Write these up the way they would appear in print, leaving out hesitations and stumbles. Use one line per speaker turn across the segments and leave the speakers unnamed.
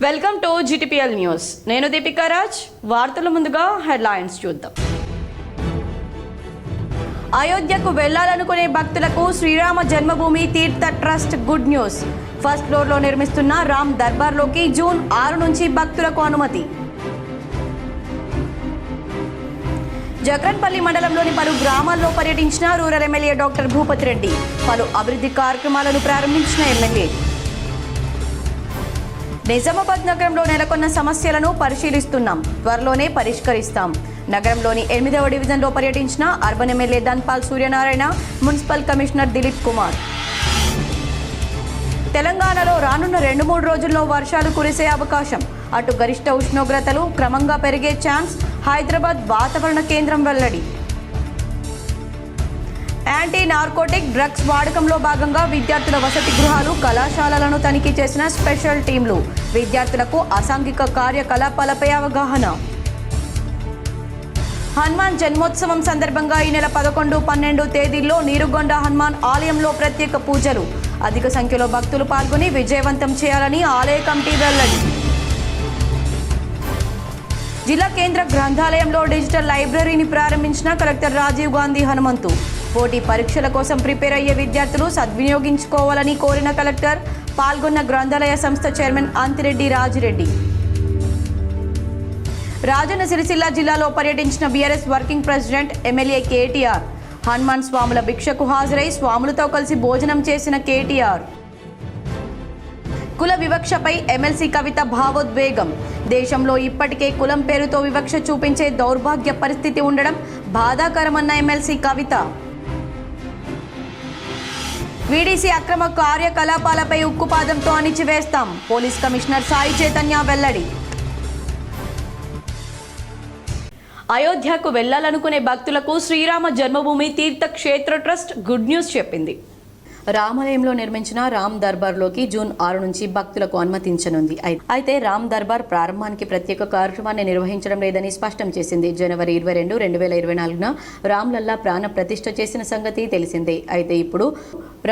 Welcome to GTPL news. నేను దీపికా రాజ్. వార్తల ముందుగా హెడ్లైన్స్ చూద్దాం. అయోధ్యకు వెళ్లాలనుకునే భక్తులకు శ్రీరామ జన్మభూమి తీర్థ ట్రస్ట్ గుడ్ న్యూస్. ఫస్ట్ ఫ్లోర్లో నిర్మిస్తున్న రామ్ దర్బార్లోకి జూన్ 6 నుంచి భక్తులకు అనుమతి. జక్రన్పల్లి మండలంలోని పలు గ్రామాల్లో పర్యటించిన rural MLA doctor Bhupathi Reddy. పలు అభివృద్ధి కార్యక్రమాలను ప్రారంభించిన ఎమ్మెల్యే. నిజామాబాద్ నగరంలో నెలకొన్న సమస్యలను పరిశీలిస్తున్నాం, త్వరలోనే పరిష్కరిస్తాం. నగరంలోని 8వ డివిజన్లో పర్యటించిన urban MLA Dhanpal Suryanarayana, municipal commissioner Dilip Kumar. తెలంగాణలో రానున్న 2-3 రోజుల్లో వర్షాలు కురిసే అవకాశం. అటు గరిష్ట ఉష్ణోగ్రతలు క్రమంగా పెరిగే ఛాన్స్. హైదరాబాద్ వాతావరణ కేంద్రం వెల్లడి. యాంటీ నార్కోటిక్ డ్రగ్స్ వాడకంలో భాగంగా విద్యార్థుల వసతి గృహాలు, కళాశాలలను తనిఖీ చేసిన స్పెషల్ టీంలు. విద్యార్థులకు అసాంఘిక కార్యకలాపాలపై అవగాహన. హనుమాన్ జన్మోత్సవం సందర్భంగా ఈ నెల 11, 12 తేదీల్లో నీరుగొండ హనుమాన్ ఆలయంలో ప్రత్యేక పూజలు. అధిక సంఖ్యలో భక్తులు పాల్గొని విజయవంతం చేయాలని ఆలయ కమిటీ వెల్లడి. జిల్లా కేంద్ర గ్రంథాలయంలో డిజిటల్ లైబ్రరీని ప్రారంభించిన కలెక్టర్ రాజీవ్ గాంధీ హనుమంతు. పోటీ పరీక్షల కోసం ప్రిపేర్ అయ్యే విద్యార్థులు సద్వినియోగించుకోవాలని కోరిన కలెక్టర్. పాల్గొన్న గ్రంథాలయ సంస్థ చైర్మన్ అంతిరెడ్డి రాజిరెడ్డి. రాజన్న సిరిసిల్ల జిల్లాలో పర్యటించిన BRS working president MLA KTR. Hanuman స్వాముల భిక్షకు హాజరై స్వాములతో కలిసి భోజనం చేసిన కేటీఆర్. కుల వివక్షపై ఎమ్మెల్సీ కవిత భావోద్వేగం. దేశంలో ఇప్పటికే కులం పేరుతో వివక్ష చూపించే దౌర్భాగ్య పరిస్థితి ఉండడం బాధాకరమన్న ఎమ్మెల్సీ కవిత. వీడీసీ అక్రమ కార్యకలాపాలపై ఉక్కుపాదంతో అణిచివేస్తాం. పోలీస్ కమిషనర్ సాయి చైతన్య వెల్లడి. అయోధ్యకు వెళ్లాలనుకునే భక్తులకు శ్రీరామ జన్మభూమి తీర్థ క్షేత్ర ట్రస్ట్ గుడ్ న్యూస్ చెప్పింది. రామాలయంలో నిర్మించిన రామ్ దర్బార్లోకి జూన్ 6 నుంచి భక్తులకు అనుమతించనుంది. అయితే రామ్ దర్బార్ ప్రారంభానికి ప్రత్యేక కార్యక్రమాన్ని నిర్వహించడం లేదని స్పష్టం చేసింది. జనవరి 22, 2024న రామ్లల్లా ప్రాణ ప్రతిష్ఠ చేసిన సంగతి తెలిసిందే. అయితే ఇప్పుడు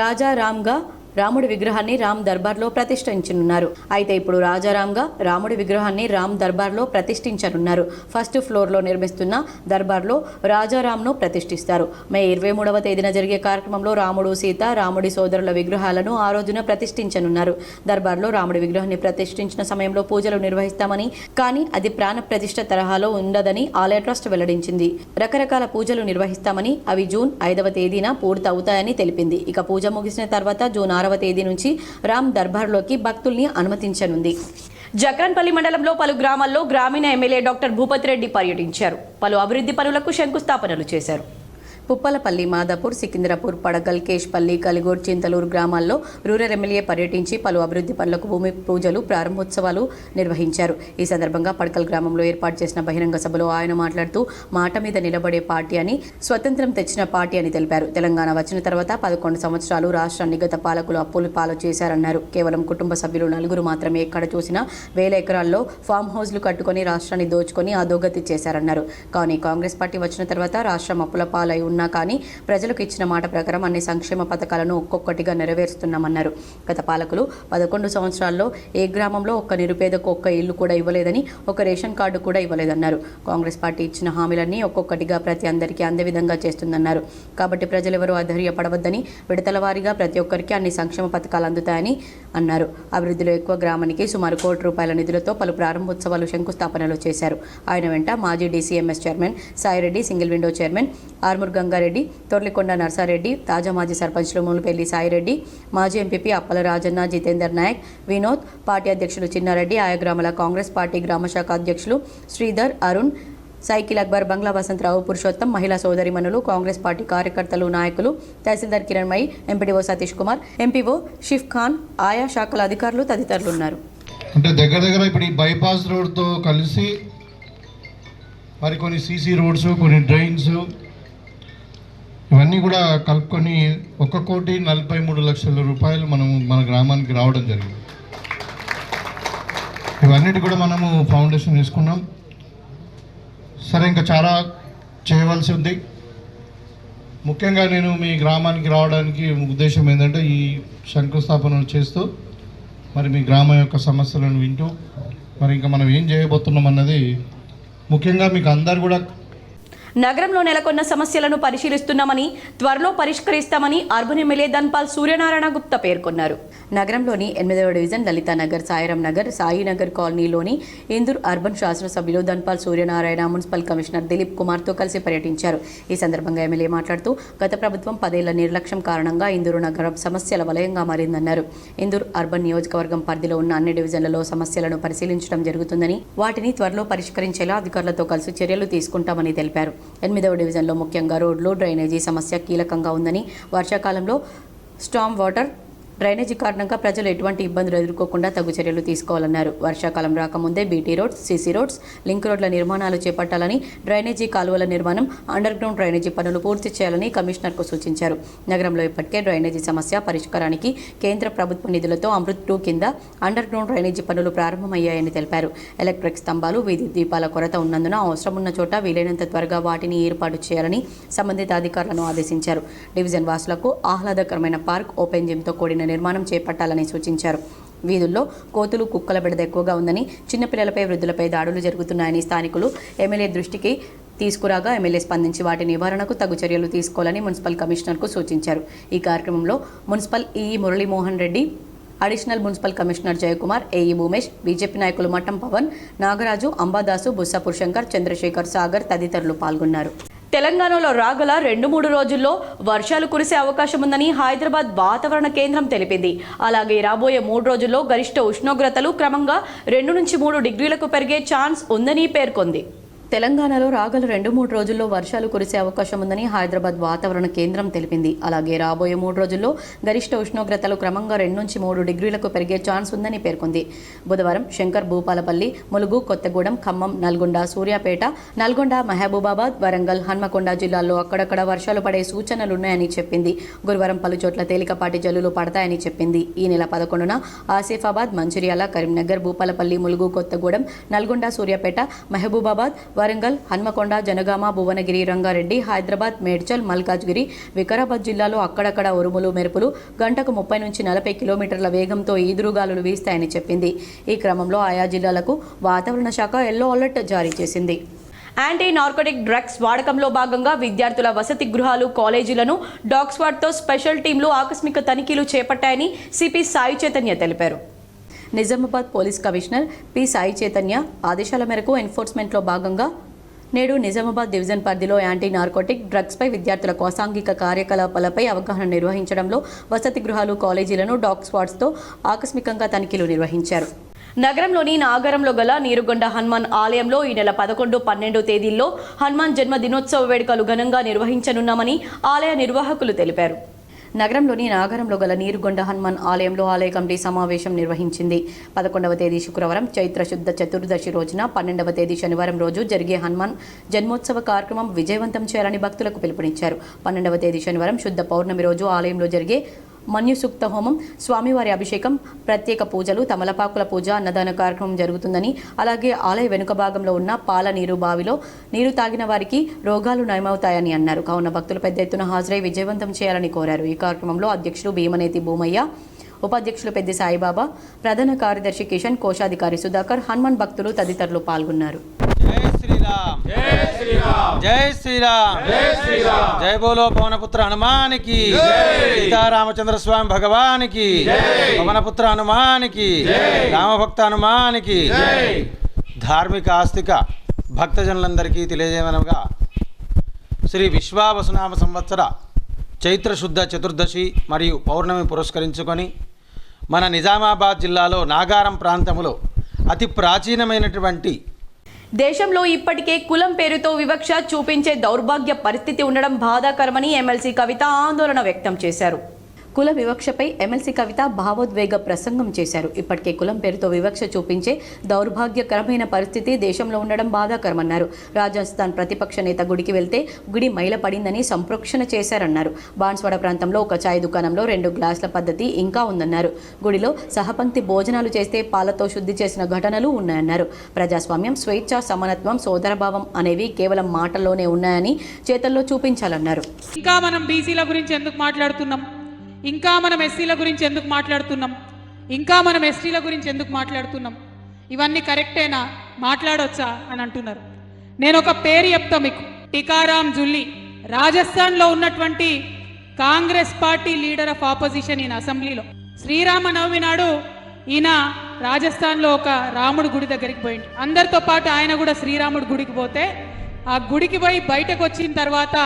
రాజారామ్గా రాముడి విగ్రహాన్ని రామ్ దర్బార్లో ప్రతిష్ఠించనున్నారు. అయితే ఇప్పుడు రాజారామ్గా రాముడి విగ్రహాన్ని రామ్ దర్బార్లో ప్రతిష్ఠించనున్నారు. ఫస్ట్ ఫ్లోర్లో నిర్మిస్తున్న దర్బార్లో రాజారామ్ను ప్రతిష్ఠిస్తారు. మే 23వ తేదీన జరిగే కార్యక్రమంలో రాముడు, సీత, రాముడి సోదరుల విగ్రహాలను ఆ రోజున ప్రతిష్ఠించనున్నారు. దర్బార్లో రాముడి విగ్రహాన్ని ప్రతిష్ఠించిన సమయంలో పూజలు నిర్వహిస్తామని, కానీ అది ప్రాణ ప్రతిష్ఠ తరహాలో ఉండదని ఆలయ ట్రస్ట్ వెల్లడించింది. రకరకాల పూజలు నిర్వహిస్తామని, అవి జూన్ 5వ తేదీన పూర్తవుతాయని తెలిపింది. ఇక పూజ ముగిసిన తర్వాత జూన్ 6వ తేదీ నుంచి రామ్ దర్బార్లోకి భక్తుల్ని అనుమతించనుంది. జక్రన్పల్లి మండలంలో పలు గ్రామాల్లో గ్రామీణ ఎమ్మెల్యే డాక్టర్ భూపతి రెడ్డి పర్యటించారు. పలు అభివృద్ధి పనులకు శంకుస్థాపనలు చేశారు. పుప్పలపల్లి, మాదాపూర్, సికింద్రాపూర్, పడగల్, కేష్పల్లి, కలిగోడ్, చింతలూరు గ్రామాల్లో రూరల్ ఎమ్మెల్యే పర్యటించి పలు అభివృద్ధి పనులకు భూమి పూజలు, ప్రారంభోత్సవాలు నిర్వహించారు. ఈ సందర్భంగా పడకల్ గ్రామంలో ఏర్పాటు చేసిన బహిరంగ సభలో ఆయన మాట్లాడుతూ మాట మీద నిలబడే పార్టీ అని, స్వతంత్రం తెచ్చిన పార్టీ అని తెలిపారు. తెలంగాణ వచ్చిన తర్వాత 11 సంవత్సరాలు రాష్ట్రాన్ని గత పాలకులు అప్పులు పాలు చేశారన్నారు. కేవలం కుటుంబ సభ్యులు 4 మాత్రమే ఎక్కడ చూసినా 1000 ఎకరాల్లో ఫామ్ హౌస్లు కట్టుకొని రాష్ట్రాన్ని దోచుకొని అధోగతి చేశారన్నారు. కానీ కాంగ్రెస్ పార్టీ వచ్చిన తర్వాత రాష్ట్రం అప్పుల పాలై ఉన్నా కానీ ప్రజలకు ఇచ్చిన మాట ప్రకారం అన్ని సంక్షేమ పథకాలను ఒక్కొక్కటిగా నెరవేరుస్తున్నామన్నారు. గత పాలకులు 11 సంవత్సరాల్లో ఏ గ్రామంలో ఒక్క నిరుపేదకు ఒక్క ఇల్లు కూడా ఇవ్వలేదని, ఒక రేషన్ కార్డు కూడా ఇవ్వలేదన్నారు. కాంగ్రెస్ పార్టీ ఇచ్చిన హామీలన్నీ ఒక్కొక్కటిగా ప్రతి అందరికీ అందే విధంగా చేస్తుందన్నారు. కాబట్టి ప్రజలెవరూ అధైర్యపడవద్దని, విడతల వారీగా ప్రతి ఒక్కరికి అన్ని సంక్షేమ పథకాలు అందుతాయని అన్నారు. అభివృద్ధిలో ఎక్కువ గ్రామానికి సుమారు ₹1 కోట్ల నిధులతో పలు ప్రారంభోత్సవాలు, శంకుస్థాపనలు చేశారు. ఆయన వెంట మాజీ DCMS chairman Saireddy, single window chairman Armoor Gangareddy, Torlikonda Narsareddy, తాజా మాజీ సర్పంచ్లు మునుపెల్లి సాయిరెడ్డి, మాజీ ఎంపీపీ అప్పల రాజన్న, జితేందర్ నాయక్, వినోద్, పార్టీ అధ్యక్షులు చిన్నారెడ్డి, ఆయా గ్రామాల కాంగ్రెస్ పార్టీ గ్రామ శాఖ అధ్యక్షులు శ్రీధర్, అరుణ్, సైకిల్ అక్బర్, బంగ్లా వసంతరావు, పురుషోత్తం, మహిళా సోదరిమణులు, కాంగ్రెస్ పార్టీ కార్యకర్తలు, నాయకులు, తహసీల్దార్ కిరణ్మయి, ఎంపీడీఓ సతీష్ కుమార్, ఎంపీఓ షిఫ్ ఖాన్, ఆయా శాఖల అధికారులు తదితరులు ఉన్నారు.
అంటే దగ్గర ఇప్పుడు ఈ బైపాస్ రోడ్తో కలిసి మరి కొన్ని సీసీ రోడ్స్, కొన్ని డ్రైన్స్, ఇవన్నీ కూడా కలుపుకొని ₹1,43,00,000 మన గ్రామానికి రావడం జరిగింది. ఇవన్నిటి కూడా మనము ఫౌండేషన్ వేసుకున్నాం. సరే, ఇంకా చాలా చేయవలసి ఉంది. ముఖ్యంగా నేను మీ గ్రామానికి రావడానికి ఉద్దేశం ఏంటంటే ఈ శంకుస్థాపన చేస్తూ మరి మీ గ్రామం యొక్క సమస్యలను వింటూ మరి ఇంకా మనం ఏం చేయబోతున్నాం అన్నది ముఖ్యంగా మీకు అందరు కూడా
నగరంలో నెలకొన్న సమస్యలను పరిశీలిస్తున్నామని, త్వరలో పరిష్కరిస్తామని అర్బన్ ఎమ్మెల్యే ధన్పాల్ సూర్యనారాయణ గుప్తా పేర్కొన్నారు. నగరంలోని 8వ డివిజన్ లలితానగర్, సాయిరాం నగర్, సాయినగర్ కాలనీలోని ఇందూర్ అర్బన్ శాసనసభ్యులు ధన్పాల్ సూర్యనారాయణ మున్సిపల్ కమిషనర్ దిలీప్ కుమార్తో కలిసి పర్యటించారు. ఈ సందర్భంగా ఎమ్మెల్యే మాట్లాడుతూ గత ప్రభుత్వం 10 ఏళ్ల నిర్లక్ష్యం కారణంగా ఇందూరు నగరం సమస్యల వలయంగా మారిందన్నారు. ఇందూర్ అర్బన్ నియోజకవర్గం పరిధిలో ఉన్న అన్ని డివిజన్లలో సమస్యలను పరిశీలించడం జరుగుతుందని, వాటిని త్వరలో పరిష్కరించేలా అధికారులతో కలిసి చర్యలు తీసుకుంటామని తెలిపారు. 8వ డివిజన్లో ముఖ్యంగా రోడ్లు, డ్రైనేజీ సమస్య కీలకంగా ఉందని, వర్షాకాలంలో స్టామ్ వాటర్ డ్రైనేజీ కారణంగా ప్రజలు ఎటువంటి ఇబ్బందులు ఎదుర్కోకుండా తగు చర్యలు తీసుకోవాలన్నారు. వర్షాకాలం రాకముందే BT roads, CC roads, link రోడ్ల నిర్మాణాలు చేపట్టాలని, డ్రైనేజీ కాలువల నిర్మాణం, అండర్ గ్రౌండ్ డ్రైనేజీ పనులు పూర్తి చేయాలని కమిషనర్కు సూచించారు. నగరంలో ఇప్పటికే డ్రైనేజీ సమస్య పరిష్కారానికి కేంద్ర ప్రభుత్వ నిధులతో అమృత్ 2 కింద అండర్ గ్రౌండ్ డ్రైనేజీ పనులు ప్రారంభమయ్యాయని తెలిపారు. ఎలక్ట్రిక్ స్తంభాలు, వీధి దీపాల కొరత ఉన్నందున అవసరమున్న చోట వీలైనంత త్వరగా వాటిని ఏర్పాటు చేయాలని సంబంధిత అధికారులను ఆదేశించారు. డివిజన్ వాసులకు ఆహ్లాదకరమైన పార్క్, ఓపెన్ జిమ్తో కూడిన నిర్మాణం చేపట్టాలని సూచించారు. వీధుల్లో కోతులు, కుక్కల బెడద ఎక్కువగా ఉందని, చిన్నపిల్లలపై, వృద్ధులపై దాడులు జరుగుతున్నాయని స్థానికులు ఎమ్మెల్యే దృష్టికి తీసుకురాగా ఎమ్మెల్యే స్పందించి వాటి నివారణకు తగు చర్యలు తీసుకోవాలని మున్సిపల్ కమిషనర్కు సూచించారు. ఈ కార్యక్రమంలో municipal EE Muralimohan Reddy, additional municipal commissioner Jayakumar, AE Bhoomesh, BJP నాయకులు మట్టం పవన్, నాగరాజు, అంబాదాసు, బుస్సాపూర్ శంకర్, చంద్రశేఖర్, సాగర్ తదితరులు పాల్గొన్నారు. తెలంగాణలో రాగల 2-3 రోజుల్లో వర్షాలు కురిసే అవకాశం ఉందని హైదరాబాద్ వాతావరణ కేంద్రం తెలిపింది. అలాగే రాబోయే 3 రోజుల్లో గరిష్ట ఉష్ణోగ్రతలు క్రమంగా 2 నుంచి 3 డిగ్రీలకు పెరిగే ఛాన్స్ ఉందని పేర్కొంది. తెలంగాణలో రాగల 2-3 రోజుల్లో వర్షాలు కురిసే అవకాశం ఉందని హైదరాబాద్ వాతావరణ కేంద్రం తెలిపింది. అలాగే రాబోయే 3 రోజుల్లో గరిష్ట ఉష్ణోగ్రతలు క్రమంగా 2 నుంచి 3 డిగ్రీలకు పెరిగే ఛాన్స్ ఉందని పేర్కొంది. బుధవారం శంకర్, భూపాలపల్లి, ములుగు, కొత్తగూడెం, ఖమ్మం, నల్గొండ, సూర్యాపేట, నల్గొండ, మహబూబాబాద్, వరంగల్, హన్మకొండ జిల్లాల్లో అక్కడక్కడ వర్షాలు పడే సూచనలున్నాయని చెప్పింది. గురువారం పలుచోట్ల తేలికపాటి జల్లులు పడతాయని చెప్పింది. ఈ నెల 11న ఆసిఫాబాద్, మంచిర్యాల, కరీంనగర్, భూపాలపల్లి, ములుగు, కొత్తగూడెం, నల్గొండ, సూర్యాపేట, మహబూబాబాద్, వరంగల్, హన్మకొండ, జనగామ, భువనగిరి, రంగారెడ్డి, హైదరాబాద్, మేడ్చల్, మల్కాజ్గిరి, వికారాబాద్ జిల్లాలో అక్కడక్కడ ఉరుములు, మెరుపులు, గంటకు 30 నుంచి 40 కిలోమీటర్ల వేగంతో ఈదురుగాలులు వీస్తాయని చెప్పింది. ఈ క్రమంలో ఆయా జిల్లాలకు వాతావరణ శాఖ ఎల్లో అలర్ట్ జారీ చేసింది. యాంటీ నార్కోటిక్ డ్రగ్స్ వాడకంలో భాగంగా విద్యార్థుల వసతి గృహాలు, కాలేజీలను డాగ్ స్క్వాడ్తో స్పెషల్ టీంలు ఆకస్మిక తనిఖీలు చేపట్టాయని సిపి సాయి చైతన్య తెలిపారు. Nizamabad police commissioner P Sai Chaitanya ఆదేశాల మేరకు ఎన్ఫోర్స్మెంట్లో భాగంగా నేడు నిజామాబాద్ డివిజన్ పరిధిలో యాంటీ నార్కోటిక్ డ్రగ్స్పై విద్యార్థులకు అసాంఘిక కార్యకలాపాలపై అవగాహన నిర్వహించడంలో వసతి గృహాలు, కాలేజీలను డాగ్ స్క్వాడ్స్తో ఆకస్మికంగా తనిఖీలు నిర్వహించారు. నగరంలోని నాగారంలో గల నీరుగొండ హనుమాన్ ఆలయంలో ఈ నెల 11, 12 తేదీల్లో హనుమాన్ జన్మ దినోత్సవ వేడుకలు ఘనంగా నిర్వహించనున్నామని ఆలయ నిర్వాహకులు తెలిపారు. నగరంలోని నాగారంలో గల నీరుగొండ హనుమాన్ ఆలయంలో ఆలయ కమిటీ సమావేశం నిర్వహించింది. 11వ తేదీ శుక్రవారం చైత్ర శుద్ధ చతుర్దశి రోజున, 12వ తేదీ శనివారం రోజు జరిగే హనుమాన్ జన్మోత్సవ కార్యక్రమం విజయవంతం చేయాలని భక్తులకు పిలుపునిచ్చారు. 12వ తేదీ శనివారం శుద్ధ పౌర్ణమి రోజు ఆలయంలో జరిగే మన్యుసూక్త హోమం, స్వామివారి అభిషేకం, ప్రత్యేక పూజలు, తమలపాకుల పూజ, అన్నదాన కార్యక్రమం జరుగుతుందని, అలాగే ఆలయ వెనుక భాగంలో ఉన్న పాల నీరు బావిలో నీరు తాగిన వారికి రోగాలు నయమవుతాయని అన్నారు. కావున భక్తులు పెద్ద ఎత్తున హాజరై విజయవంతం చేయాలని కోరారు. ఈ కార్యక్రమంలో అధ్యక్షులు భీమనేతి భూమయ్య, ఉపాధ్యక్షులు పెద్ది సాయిబాబా, ప్రధాన కార్యదర్శి కిషన్, కోశాధికారి సుధాకర్, హనుమాన్ భక్తులు తదితరులు పాల్గొన్నారు.
జై శ్రీరామ్, జై శ్రీరామ్, జై శ్రీరామ్, జై శ్రీరామ్, జై బోలో పవనపుత్ర హనుమానికి, సీతారామచంద్ర స్వామి భగవానికి, పవనపుత్ర హనుమానికి, రామభక్త హనుమానికి. ధార్మిక ఆస్తిక భక్తజనులందరికీ తెలియజేయమనగా శ్రీ విశ్వావసునామ సంవత్సర చైత్ర శుద్ధ చతుర్దశి మరియు పౌర్ణమి పురస్కరించుకొని మన నిజామాబాద్ జిల్లాలో నాగారం ప్రాంతంలో అతి ప్రాచీనమైనటువంటి
దేశంలో ఇప్పటికే కులం పేరుతో వివక్ష చూపించే దౌర్భాగ్య పరిస్థితి ఉండడం బాధాకరమని ఎమ్మెల్సీ కవిత ఆందోళన వ్యక్తం చేశారు. కుల వివక్షపై ఎమ్మెల్సీ కవిత భావోద్వేగ ప్రసంగం చేశారు. ఇప్పటికే కులం పేరుతో వివక్ష చూపించే దౌర్భాగ్యకరమైన పరిస్థితి దేశంలో ఉండడం బాధాకరమన్నారు. రాజస్థాన్ ప్రతిపక్ష నేత గుడికి వెళ్తే గుడి మైలపడిందని సంప్రోక్షణ చేశారన్నారు. బాన్స్వాడ ప్రాంతంలో ఒక చాయ్ దుకాణంలో 2 గ్లాసుల పద్ధతి ఇంకా ఉందన్నారు. గుడిలో సహపంక్తి భోజనాలు చేస్తే పాలతో శుద్ధి చేసిన ఘటనలు ఉన్నాయన్నారు. ప్రజాస్వామ్యం, స్వేచ్ఛ, సమానత్వం, సోదరభావం అనేవి కేవలం మాటల్లోనే ఉన్నాయని చేతల్లో చూపించాలన్నారు.
ఇంకా మనం బీసీల గురించి ఎందుకు మాట్లాడుతున్నాం? ఇంకా మనం ఎస్సీల గురించి ఎందుకు మాట్లాడుతున్నాం? ఇంకా మనం ఎస్టీల గురించి ఎందుకు మాట్లాడుతున్నాం? ఇవన్నీ కరెక్టేనా, మాట్లాడొచ్చా అని అంటున్నారు. నేను ఒక పేరు చెప్తా మీకు, టికారాం జుల్లి, రాజస్థాన్లో ఉన్నటువంటి Congress party leader of opposition ఈయన అసెంబ్లీలో. శ్రీరామనవమి నాడు ఈయన రాజస్థాన్లో ఒక రాముడు గుడి దగ్గరికి పోయింది. అందరితో పాటు ఆయన కూడా శ్రీరాముడు గుడికి పోతే ఆ గుడికి పోయి బయటకు వచ్చిన తర్వాత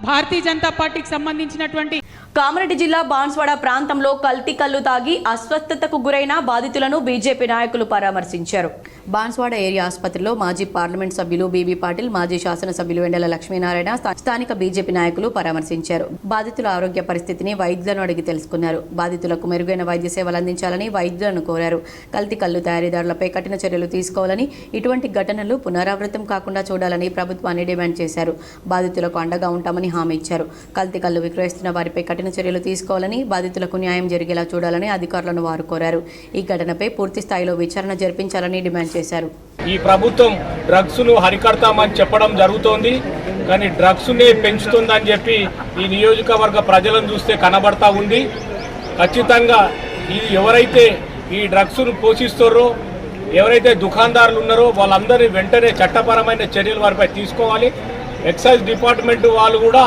భారతీయ జనతా పార్టీకి సంబంధించినటువంటి
కామారెడ్డి జిల్లా బాన్స్వాడ ప్రాంతంలో కల్తీ కల్లు తాగి అస్వస్థతకు గురైన బాధితులను బీజేపీ నాయకులు పరామర్శించారు. బాన్స్వాడ ఏరియా ఆసుపత్రిలో మాజీ పార్లమెంట్ సభ్యులు బీబీ పాటిల్, మాజీ శాసనసభ్యులు వెండల లక్ష్మీనారాయణ, స్థానిక బీజేపీ నాయకులు పరామర్శించారు. బాధితుల ఆరోగ్య పరిస్థితిని వైద్యులను అడిగి తెలుసుకున్నారు. బాధితులకు మెరుగైన వైద్య సేవలు అందించాలని వైద్యులను కోరారు. కల్తీ కల్లు తయారీదారులపై కఠిన చర్యలు తీసుకోవాలని, ఇటువంటి ఘటనలు పునరావృతం కాకుండా చూడాలని ప్రభుత్వాన్ని డిమాండ్ చేశారు. బాధితులకు అండగా ఉంటామని హామీ ఇచ్చారు. కల్తీ కల్లు విక్రయిస్తున్న వారిపై కఠిన చర్యలు తీసుకోవాలని, బాధితులకు న్యాయం జరిగేలా చూడాలని అధికారులను వారు కోరారు. ఈ ఘటనపై పూర్తి స్థాయిలో విచారణ జరిపించాలని డిమాండ్ చేశారు.
ఈ ప్రభుత్వం డ్రగ్స్ ను హరికడతామని చెప్పడం జరుగుతోంది, కానీ డ్రగ్స్ నే పెంచుతుందని చెప్పి ఈ నియోజకవర్గ ప్రజలను చూస్తే కనబడతా ఉంది. ఖచ్చితంగా ఇది ఎవరైతే ఈ డ్రగ్స్ ను పోషిస్తారో, ఎవరైతే దుకాణదారులు ఉన్నారో వాళ్ళందరినీ వెంటనే చట్టపరమైన చర్యలు వారిపై తీసుకోవాలి. ఎక్సైజ్ డిపార్ట్మెంట్ వాళ్ళు కూడా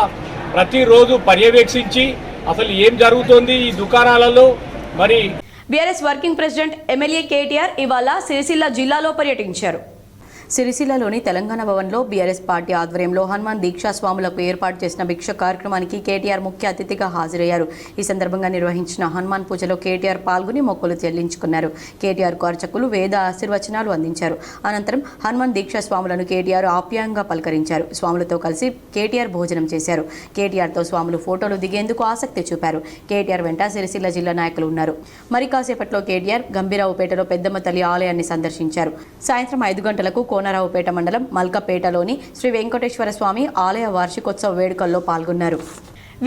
ప్రతిరోజు పర్యవేక్షించి అసలు ఏం జరుగుతోంది ఈ దుకాణాలలో. మరి
BRS working president MLA KTR ఇవాళ సిరిసిల్ల జిల్లాలో పర్యటించారు. సిరిసిల్లలోని తెలంగాణ భవన్లో బీఆర్ఎస్ పార్టీ ఆధ్వర్యంలో హనుమాన్ దీక్షా స్వాములకు ఏర్పాటు చేసిన భిక్ష కార్యక్రమానికి కేటీఆర్ ముఖ్య అతిథిగా హాజరయ్యారు. ఈ సందర్భంగా నిర్వహించిన హనుమాన్ పూజలో కేటీఆర్ పాల్గొని మొక్కులు చెల్లించుకున్నారు. కేటీఆర్కు అర్చకులు వేద ఆశీర్వచనాలు అందించారు. అనంతరం హనుమాన్ దీక్షా స్వాములను కేటీఆర్ ఆప్యాయంగా పలకరించారు. స్వాములతో కలిసి కేటీఆర్ భోజనం చేశారు. కేటీఆర్తో స్వాములు ఫోటోలు దిగేందుకు ఆసక్తి చూపారు. కేటీఆర్ వెంట సిరిసిల్ల జిల్లా నాయకులు ఉన్నారు. మరి కాసేపట్లో కేటీఆర్ గంభీరావుపేటలో పెద్దమ్మ తల్లి ఆలయాన్ని సందర్శించారు. సాయంత్రం 5 గంటలకు కోనరావుపేట మండలం మల్కపేటలోని శ్రీ వెంకటేశ్వర స్వామి ఆలయ వార్షికోత్సవ వేడుకల్లో పాల్గొన్నారు.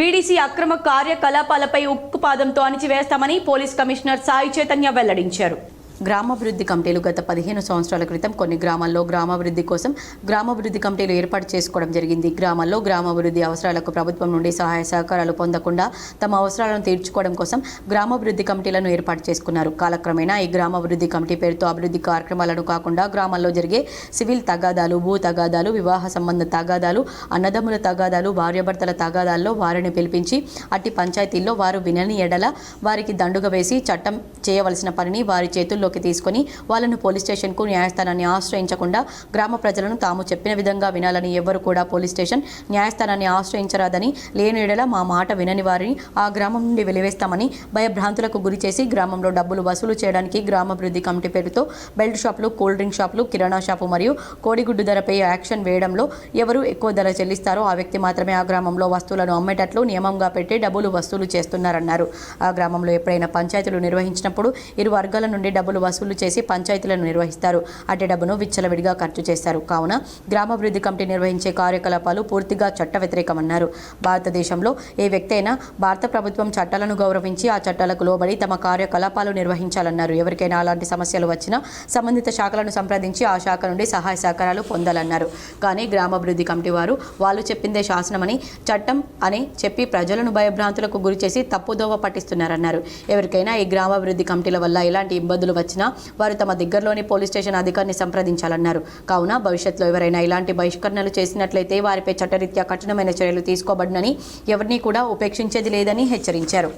వీడీసీ అక్రమ కార్యకలాపాలపై ఉక్కుపాదంతో అణిచివేస్తామని పోలీస్ కమిషనర్ సాయి చైతన్య వెల్లడించారు. గ్రామాభివృద్ధి కమిటీలు గత 15 సంవత్సరాల క్రితం కొన్ని గ్రామాల్లో గ్రామాభివృద్ధి కోసం గ్రామాభివృద్ధి కమిటీలు ఏర్పాటు చేసుకోవడం జరిగింది. గ్రామాల్లో గ్రామాభివృద్ధి అవసరాలకు ప్రభుత్వం నుండి సహాయ సహకారాలు పొందకుండా తమ అవసరాలను తీర్చుకోవడం కోసం గ్రామాభివృద్ధి కమిటీలను ఏర్పాటు చేసుకున్నారు. కాలక్రమేణా ఈ గ్రామాభివృద్ధి కమిటీ పేరుతో అభివృద్ధి కార్యక్రమాలను కాకుండా గ్రామాల్లో జరిగే సివిల్ తగాదాలు, భూ తగాదాలు, వివాహ సంబంధ తగాదాలు, అన్నదమ్ముల తగాదాలు, భార్యాభర్తల తగాదాల్లో వారిని పిలిపించి అట్టి పంచాయతీల్లో వారు వినని ఎడల వారికి దండుగ వేసి చట్టం చేయవలసిన పనిని వారి చేతుల్లో తీసుకొని వాళ్ళను పోలీస్ స్టేషన్కు, న్యాయస్థానాన్ని ఆశ్రయించకుండా గ్రామ ప్రజలను తాము చెప్పిన విధంగా వినాలని, ఎవ్వరు కూడా పోలీస్ స్టేషన్, న్యాయస్థానాన్ని ఆశ్రయించరాదని, లేని ఎడల మా మాట వినని వారిని ఆ గ్రామం నుండి వెలివేస్తామని భయభ్రాంతులకు గురి చేసి గ్రామంలో డబ్బులు వసూలు చేయడానికి గ్రామాభివృద్ధి కమిటీ పేరుతో బెల్ట్ షాపులు, కూల్ డ్రింక్ షాపులు, కిరాణా షాపు మరియు కోడిగుడ్డు ధరపై యాక్షన్ వేయడంలో ఎవరు ఎక్కువ ధర చెల్లిస్తారో ఆ వ్యక్తి మాత్రమే ఆ గ్రామంలో వస్తువులను అమ్మేటట్లు నియమంగా పెట్టి డబ్బులు వసూలు చేస్తున్నారన్నారు. ఆ గ్రామంలో ఎప్పుడైనా పంచాయతీలు నిర్వహించినప్పుడు ఇరు వర్గాల నుండి డబ్బులు వసూలు చేసి పంచాయతీలను నిర్వహిస్తారు. అట్టి డబ్బును విచ్చలవిడిగా ఖర్చు చేస్తారు. కావున గ్రామాభివృద్ధి కమిటీ నిర్వహించే కార్యకలాపాలు పూర్తిగా చట్ట వ్యతిరేకమన్నారు. భారతదేశంలో ఏ వ్యక్తి అయినా భారత ప్రభుత్వం చట్టాలను గౌరవించి ఆ చట్టాలకు లోబడి తమ కార్యకలాపాలు నిర్వహించాలన్నారు. ఎవరికైనా అలాంటి సమస్యలు వచ్చినా సంబంధిత శాఖలను సంప్రదించి ఆ శాఖ నుండి సహాయ సహకారాలు పొందాలన్నారు. కానీ గ్రామాభివృద్ధి కమిటీ వారు వాళ్ళు చెప్పిందే శాసనమని, చట్టం అని చెప్పి ప్రజలను భయభ్రాంతులకు గురి చేసి తప్పుదోవ పట్టిస్తున్నారన్నారు. ఎవరికైనా ఈ గ్రామాభివృద్ధి కమిటీల వల్ల ఎలాంటి ఇబ్బందులు వచ్చినా వారు తమ దగ్గరలోని పోలీస్ స్టేషన్ అధికారిని సంప్రదించాలన్నారు. కావున భవిష్యత్తులో ఎవరైనా ఇలాంటి బహిష్కరణలు చేసినట్లయితే వారిపై చట్టరీత్యా కఠినమైన చర్యలు తీసుకోబడినని, ఎవరిని కూడా ఉపేక్షించేది లేదని హెచ్చరించారు.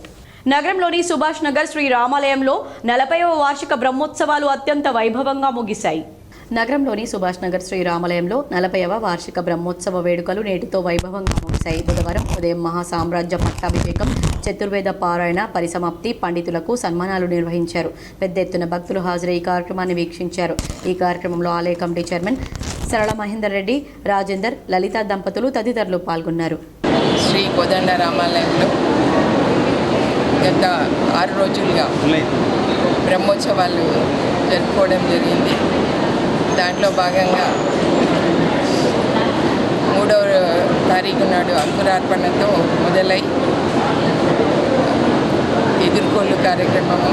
నగరంలోని సుభాష్ నగర్ శ్రీ రామాలయంలో 40వ వార్షిక బ్రహ్మోత్సవాలు అత్యంత వైభవంగా ముగిశాయి. నగరంలోని సుభాష్ నగర్ శ్రీ రామాలయంలో 40వ వార్షిక బ్రహ్మోత్సవ వేడుకలు నేటితో వైభవంగా ముగిశాయి. బుధవారం ఉదయం మహాసామ్రాజ్య పట్టాభిషేకం, చతుర్వేద పారాయణ పరిసమాప్తి, పండితులకు సన్మానాలు నిర్వహించారు. పెద్ద ఎత్తున భక్తులు హాజరై ఈ కార్యక్రమాన్ని వీక్షించారు. ఈ కార్యక్రమంలో ఆలయ కమిటీ చైర్మన్ సరళ మహేందర్ రెడ్డి, రాజేందర్, లలిత దంపతులు తదితరులు పాల్గొన్నారు.
శ్రీ కోదండ రామాలయంలో గత 6 రోజులుగా బ్రహ్మోత్సవాలు జరుపుకోవడం జరిగింది. దాంట్లో భాగంగా 3వ తారీఖు నాడు అంకురార్పణతో మొదలై ఎదుర్కోలు కార్యక్రమము.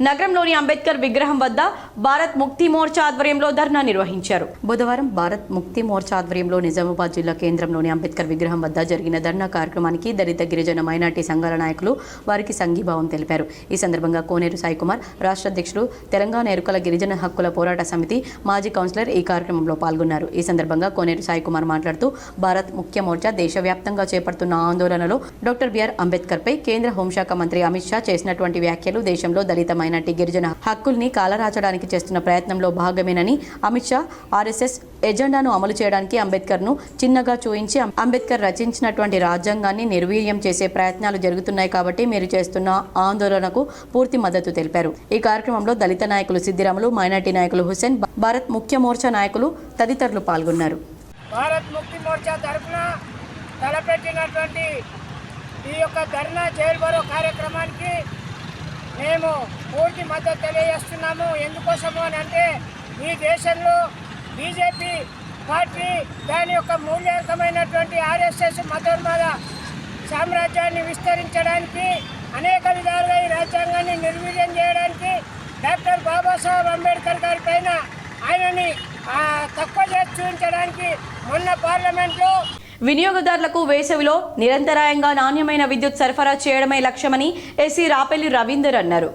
నగరంలోని అంబేద్కర్ విగ్రహం వద్ద భారత్ ముక్తి మోర్చా ఆధ్వర్యంలో ధర్నా నిర్వహించారు. బుధవారం భారత్ ముక్తి మోర్చా ఆధ్వర్యంలో నిజామాబాద్ జిల్లా కేంద్రంలోని అంబేద్కర్ విగ్రహం వద్ద జరిగిన ధర్నా కార్యక్రమానికి దళిత గిరిజన మైనార్టీ సంఘాల నాయకులు వారికి సంఘీభావం తెలిపారు. ఈ సందర్భంగా కోనేరు సాయికుమార్, రాష్ట్ర అధ్యక్షుడు, తెలంగాణ ఎరుకల గిరిజన హక్కుల పోరాట సమితి మాజీ కౌన్సిలర్ ఈ కార్యక్రమంలో పాల్గొన్నారు. ఈ సందర్భంగా కోనేరు సాయికుమార్ మాట్లాడుతూ భారత్ ముఖ్య మోర్చా దేశవ్యాప్తంగా చేపడుతున్న ఆందోళనలో డాక్టర్ బిఆర్ అంబేద్కర్ పై కేంద్ర హోంశాఖ మంత్రి అమిత్ షా చేసినటువంటి వ్యాఖ్యలు దేశంలో దళిత మైనార్టీ గిరిజన హక్కుల్ని కాలరాచడానికి చేస్తున్న ప్రయత్నంలో భాగమేనని, అమిత్ షా ఆర్ఎస్ఎస్ ఎజెండాను అమలు చేయడానికి అంబేద్కర్ను చిన్నగా చూయించి అంబేద్కర్ రచించినటువంటి రాజ్యాంగాన్ని నిర్వీర్యం చేసే ప్రయత్నాలు జరుగుతున్నాయి కాబట్టి మీరు చేస్తున్న ఆందోళనకు పూర్తి మద్దతు తెలిపారు. ఈ కార్యక్రమంలో దళిత నాయకులు సిద్దిరాములు, మైనార్టీ నాయకులు హుస్సేన్, భారత్ ముఖ్య మోర్చా నాయకులు తదితరులు పాల్గొన్నారు.
భారత్ ముక్తి మోర్చా తరఫున తలపెట్టినటువంటి ఈ యొక్క ధర్నా జైలు బరో కార్యక్రమానికి మేము పూర్తి మద్దతు తెలియజేస్తున్నాము. ఎందుకోసము అని అంటే ఈ దేశంలో బీజేపీ పార్టీ దాని యొక్క మూల్యాంకమైనటువంటి ఆర్ఎస్ఎస్ మతోన్మాద సామ్రాజ్యాన్ని విస్తరించడానికి అనేక విధాలుగా ఈ రాజ్యాంగాన్ని నిర్వీర్యం చేయడానికి డాక్టర్ బాబాసాహెబ్ అంబేద్కర్ గారి పైన ఆయనని తక్కువ చేసి చూపించడానికి మొన్న పార్లమెంట్లో
వినియోగదారులకు వేసవిలో నిరంతరాయంగా నాణ్యమైన విద్యుత్ సరఫరా చేయడమే లక్ష్యమని ఎస్సీ రాపెల్లి రవీందర్ అన్నారు.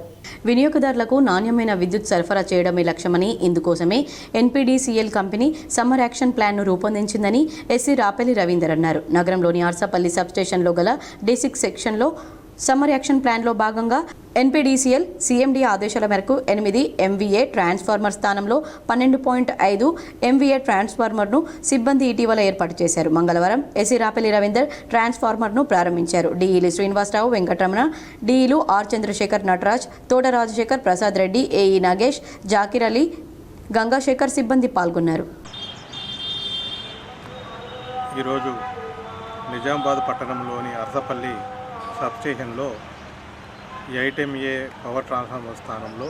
వినియోగదారులకు నాణ్యమైన విద్యుత్ సరఫరా చేయడమే లక్ష్యమని, ఇందుకోసమే ఎన్పీడీసీఎల్ కంపెనీ సమ్మర్ యాక్షన్ ప్లాన్ను రూపొందించిందని ఎస్సీ రాపెల్లి రవీందర్ అన్నారు. నగరంలోని ఆర్సాపల్లి సబ్స్టేషన్లో గల D6 సెక్షన్లో సమ్మర్ యాక్షన్ ప్లాన్లో భాగంగా ఎన్పీడీసీఎల్ సీఎండీ ఆదేశాల మేరకు 8 MVA ట్రాన్స్ఫార్మర్ స్థానంలో 12.5 MVA ట్రాన్స్ఫార్మర్ను సిబ్బంది ఇటీవల ఏర్పాటు చేశారు. మంగళవారం ఎస్సీ రాపెల్లి రవీందర్ ట్రాన్స్ఫార్మర్ను ప్రారంభించారు. డీఈలు శ్రీనివాసరావు, వెంకటరమణ, డీఈలు ఆర్ చంద్రశేఖర్, నటరాజ్, తోట రాజశేఖర్, ప్రసాద్ రెడ్డి, ఏఈ నాగేష్, జాకిర్ అలీ, గంగాశేఖర్ సిబ్బంది పాల్గొన్నారు.
ఈరోజు నిజామాబాద్ పట్టణంలోని అర్సపల్లి సబ్స్టేషన్లో 8 MVA పవర్ ట్రాన్స్ఫార్మర్ స్థానంలో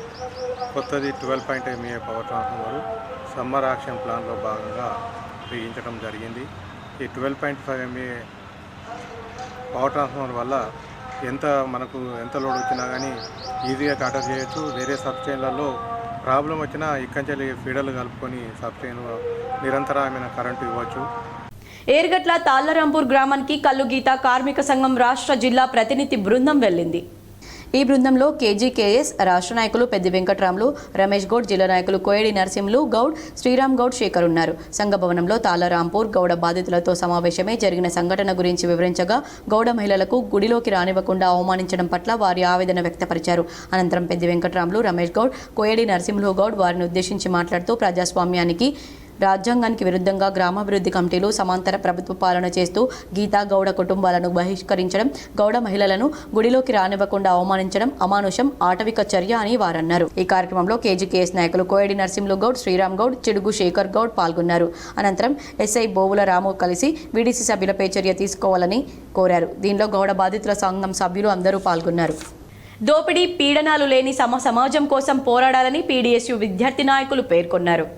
కొత్తది 12.5 MVA power transformer summer action ప్లాన్లో భాగంగా బిగించడం జరిగింది. ఈ 12.5 MVA పవర్ ట్రాన్స్ఫార్మర్ వల్ల మనకు ఎంత లోడ్ వచ్చినా కానీ ఈజీగా కటర్ చేయొచ్చు. వేరే సబ్స్టేషన్లలో ప్రాబ్లం వచ్చినా ఇక్కడి ఫీడర్లు కలుపుకొని సబ్స్టేషన్ నిరంతరమైన కరెంటు ఇవ్వచ్చు.
ఏర్గట్ల తాళ్లరాంపూర్ గ్రామానికి కల్లు గీత కార్మిక సంఘం రాష్ట్ర జిల్లా ప్రతినిధి బృందం వెళ్లింది. ఈ బృందంలో కేజీకేఎస్ రాష్ట్ర నాయకులు పెద్ది వెంకట్రాములు, రమేష్ గౌడ్, జిల్లా నాయకులు కోయడి నరసింహులు గౌడ్, శ్రీరామ్ గౌడ్, శేఖర్ ఉన్నారు. సంఘ భవనంలో తాళ్లరాంపూర్ గౌడ బాధితులతో సమావేశమై జరిగిన సంఘటన గురించి వివరించగా గౌడ మహిళలకు గుడిలోకి రానివ్వకుండా అవమానించడం పట్ల వారి ఆవేదన వ్యక్తపరిచారు. అనంతరం పెద్ది వెంకట్రాములు, రమేష్ గౌడ్, కోయడి నరసింహులు గౌడ్ వారిని ఉద్దేశించి మాట్లాడుతూ ప్రజాస్వామ్యానికి, రాజ్యాంగానికి విరుద్ధంగా గ్రామాభివృద్ధి కమిటీలు సమాంతర ప్రభుత్వ పాలన చేస్తూ గీతా గౌడ కుటుంబాలను బహిష్కరించడం, గౌడ మహిళలను గుడిలోకి రానివ్వకుండా అవమానించడం అమానుషం, ఆటవిక చర్య అని వారన్నారు. ఈ కార్యక్రమంలో కేజీకేఎస్ నాయకులు కోయడి నరసింహులు గౌడ్, శ్రీరామ్ గౌడ్, చిడుగు శేఖర్ గౌడ్ పాల్గొన్నారు. అనంతరం ఎస్ఐ బోవుల రాము కలిసి వీడీసీ సభ్యులపై చర్య తీసుకోవాలని కోరారు. దీనిలో గౌడ బాధితుల సంఘం సభ్యులు అందరూ పాల్గొన్నారు. దోపిడీ, పీడనాలు లేని సమాజం కోసం పోరాడాలని పీడీఎస్యూ విద్యార్థి నాయకులు పేర్కొన్నారు.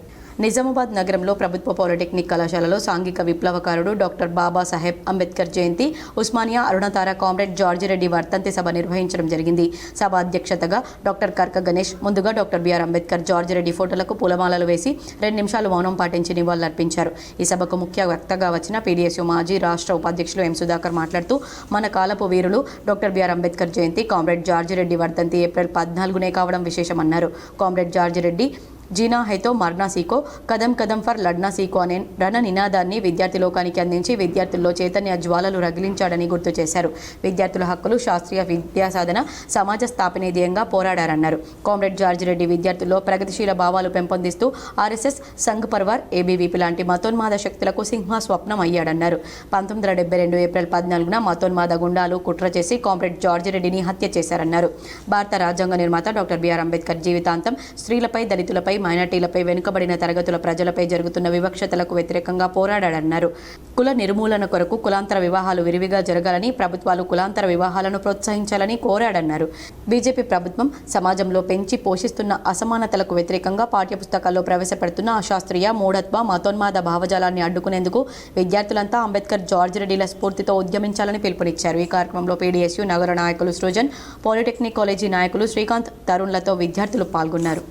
నిజామాబాద్ నగరంలో ప్రభుత్వ పాలిటెక్నిక్ కళాశాలలో సాంఘిక విప్లవకారుడు డాక్టర్ బాబాసాహెబ్ అంబేద్కర్ జయంతి, ఉస్మానియా అరుణతార కామ్రేడ్ జార్జి రెడ్డి వర్ధంతి సభ నిర్వహించడం జరిగింది. సభ అధ్యక్షతగా డాక్టర్ కర్క గణేష్ ముందుగా doctor BR Ambedkar, George Reddy ఫోటోలకు పూలమాలలు వేసి 2 నిమిషాలు మౌనం పాటించి నివాళులర్పించారు. ఈ సభకు ముఖ్య వక్తగా వచ్చిన పీడీఎస్యూ మాజీ రాష్ట్ర ఉపాధ్యక్షులు ఎం సుధాకర్ మాట్లాడుతూ మన కాలపు వీరులు డాక్టర్ బిఆర్ అంబేద్కర్ జయంతి, కామ్రేడ్ జార్జి రెడ్డి వర్ధంతి ఏప్రిల్ 14నే కావడం విశేషమన్నారు. Comrade George Reddy Jena హైతో మర్నా Seeko, Kadam Kadam for లడ్నా Seeko అనే రణ నినాదాన్ని విద్యార్థి లోకానికి అందించి విద్యార్థుల్లో చైతన్య జ్వాలలు రగిలించాడని గుర్తు చేశారు. విద్యార్థుల హక్కులు, శాస్త్రీయ విద్యా సాధన, సమాజ స్థాపనే ధ్యేయంగా పోరాడారన్నారు. కామ్రేడ్ జార్జి రెడ్డి విద్యార్థుల్లో ప్రగతిశీల భావాలు పెంపొందిస్తూ ఆర్ఎస్ఎస్, సంఘ్ పరివార్, ఏబీవీపీ లాంటి మతోన్మాద శక్తులకు సింహ స్వప్నం అయ్యాడన్నారు. 1972 ఏప్రిల్ 14న మతోన్మాద గుండాలు కుట్ర చేసి కామ్రేడ్ జార్జి రెడ్డిని హత్య చేశారన్నారు. భారత రాజ్యాంగ నిర్మాత డాక్టర్ బిఆర్ అంబేద్కర్ జీవితాంతం స్త్రీలపై, దళితులపై, మైనార్టీలపై, వెనుకబడిన తరగతుల ప్రజలపై జరుగుతున్న వివక్షతలకు వ్యతిరేకంగా పోరాడాడన్నారు. కుల నిర్మూలన కొరకు కులాంతర వివాహాలు విరివిగా జరగాలని, ప్రభుత్వాలు కులాంతర వివాహాలను ప్రోత్సహించాలని కోరాడన్నారు. బీజేపీ ప్రభుత్వం సమాజంలో పెంచి పోషిస్తున్న అసమానతలకు వ్యతిరేకంగా పాఠ్యపుస్తకాల్లో ప్రవేశపెడుతున్న అశాస్త్రీయ, మూఢత్వ, మతోన్మాద భావజాలాన్ని అడ్డుకునేందుకు విద్యార్థులంతా అంబేద్కర్, జార్జి రెడ్డిల స్ఫూర్తితో ఉద్యమించాలని పిలుపునిచ్చారు. ఈ కార్యక్రమంలో పీడీఎస్యూ నగర నాయకులు సృజన్, పాలిటెక్నిక్ కాలేజీ నాయకులు శ్రీకాంత్, తరుణ్లతో విద్యార్థులు పాల్గొన్నారు.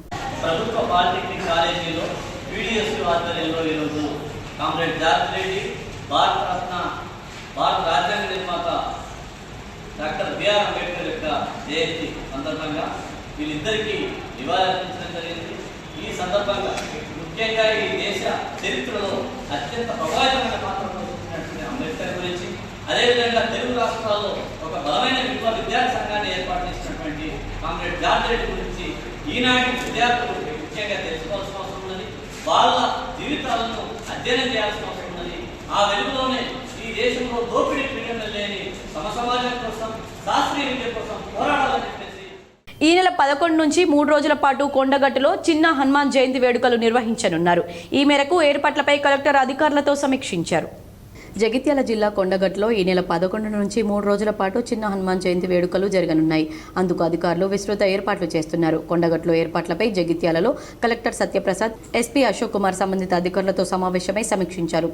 ప్రభుత్వ పాలిటెక్నిక్ కాలేజీలో పీడిఎస్ ఆధ్వర్యంలో ఈరోజు కామ్రేడ్ జార్జ్ రెడ్డి భారత రాజ్యాంగ నిర్మాత డాక్టర్ బిఆర్ అంబేద్కర్ యొక్క జయంతి సందర్భంగా వీళ్ళిద్దరికీ నివాళులర్పించడం జరిగింది. ఈ సందర్భంగా ముఖ్యంగా ఈ దేశ చరిత్రలో అత్యంత ప్రభావితమైన పాత్ర పోషించినటువంటి అంబేద్కర్ గురించి, అదేవిధంగా తెలుగు రాష్ట్రాల్లో ఒక బలమైన విద్యార్థి సంఘాన్ని ఏర్పాటు చేసినటువంటి కామ్రేడ్ జార్జ్ రెడ్డి గురించి ఈనాటి విద్యార్థులు ముఖ్యంగా తెలుసుకోవాల్సిన అవసరం ఉన్నది. వాళ్ళ జీవితాలను అధ్యయనం చేయాల్సిన అవసరం ఉన్నది. ఆ వెలుగులోనే ఈ దేశంలో దోపిడీ పీడన లేని సమాజం కోసం, శాస్త్రీయ విద్య కోసం పోరాడాలని చెప్పేసి
ఈ నెల 11 నుంచి 3 రోజుల పాటు కొండగట్టులో చిన్న హనుమాన్ జయంతి వేడుకలు నిర్వహించనున్నారు. ఈ మేరకు ఏర్పాట్లపై కలెక్టర్ అధికారులతో సమీక్షించారు. జగిత్యాల జిల్లా కొండగట్టులో ఈ నెల 11 నుంచి 3 రోజుల పాటు చిన్న హనుమాన్ జయంతి వేడుకలు జరగనున్నాయి. అందుకు అధికారులు విస్తృత ఏర్పాట్లు చేస్తున్నారు. కొండగట్టులో ఏర్పాట్లపై జగిత్యాలలో కలెక్టర్ సత్యప్రసాద్, ఎస్పీ అశోక్ కుమార్ సంబంధిత అధికారులతో సమావేశమై సమీక్షించారు.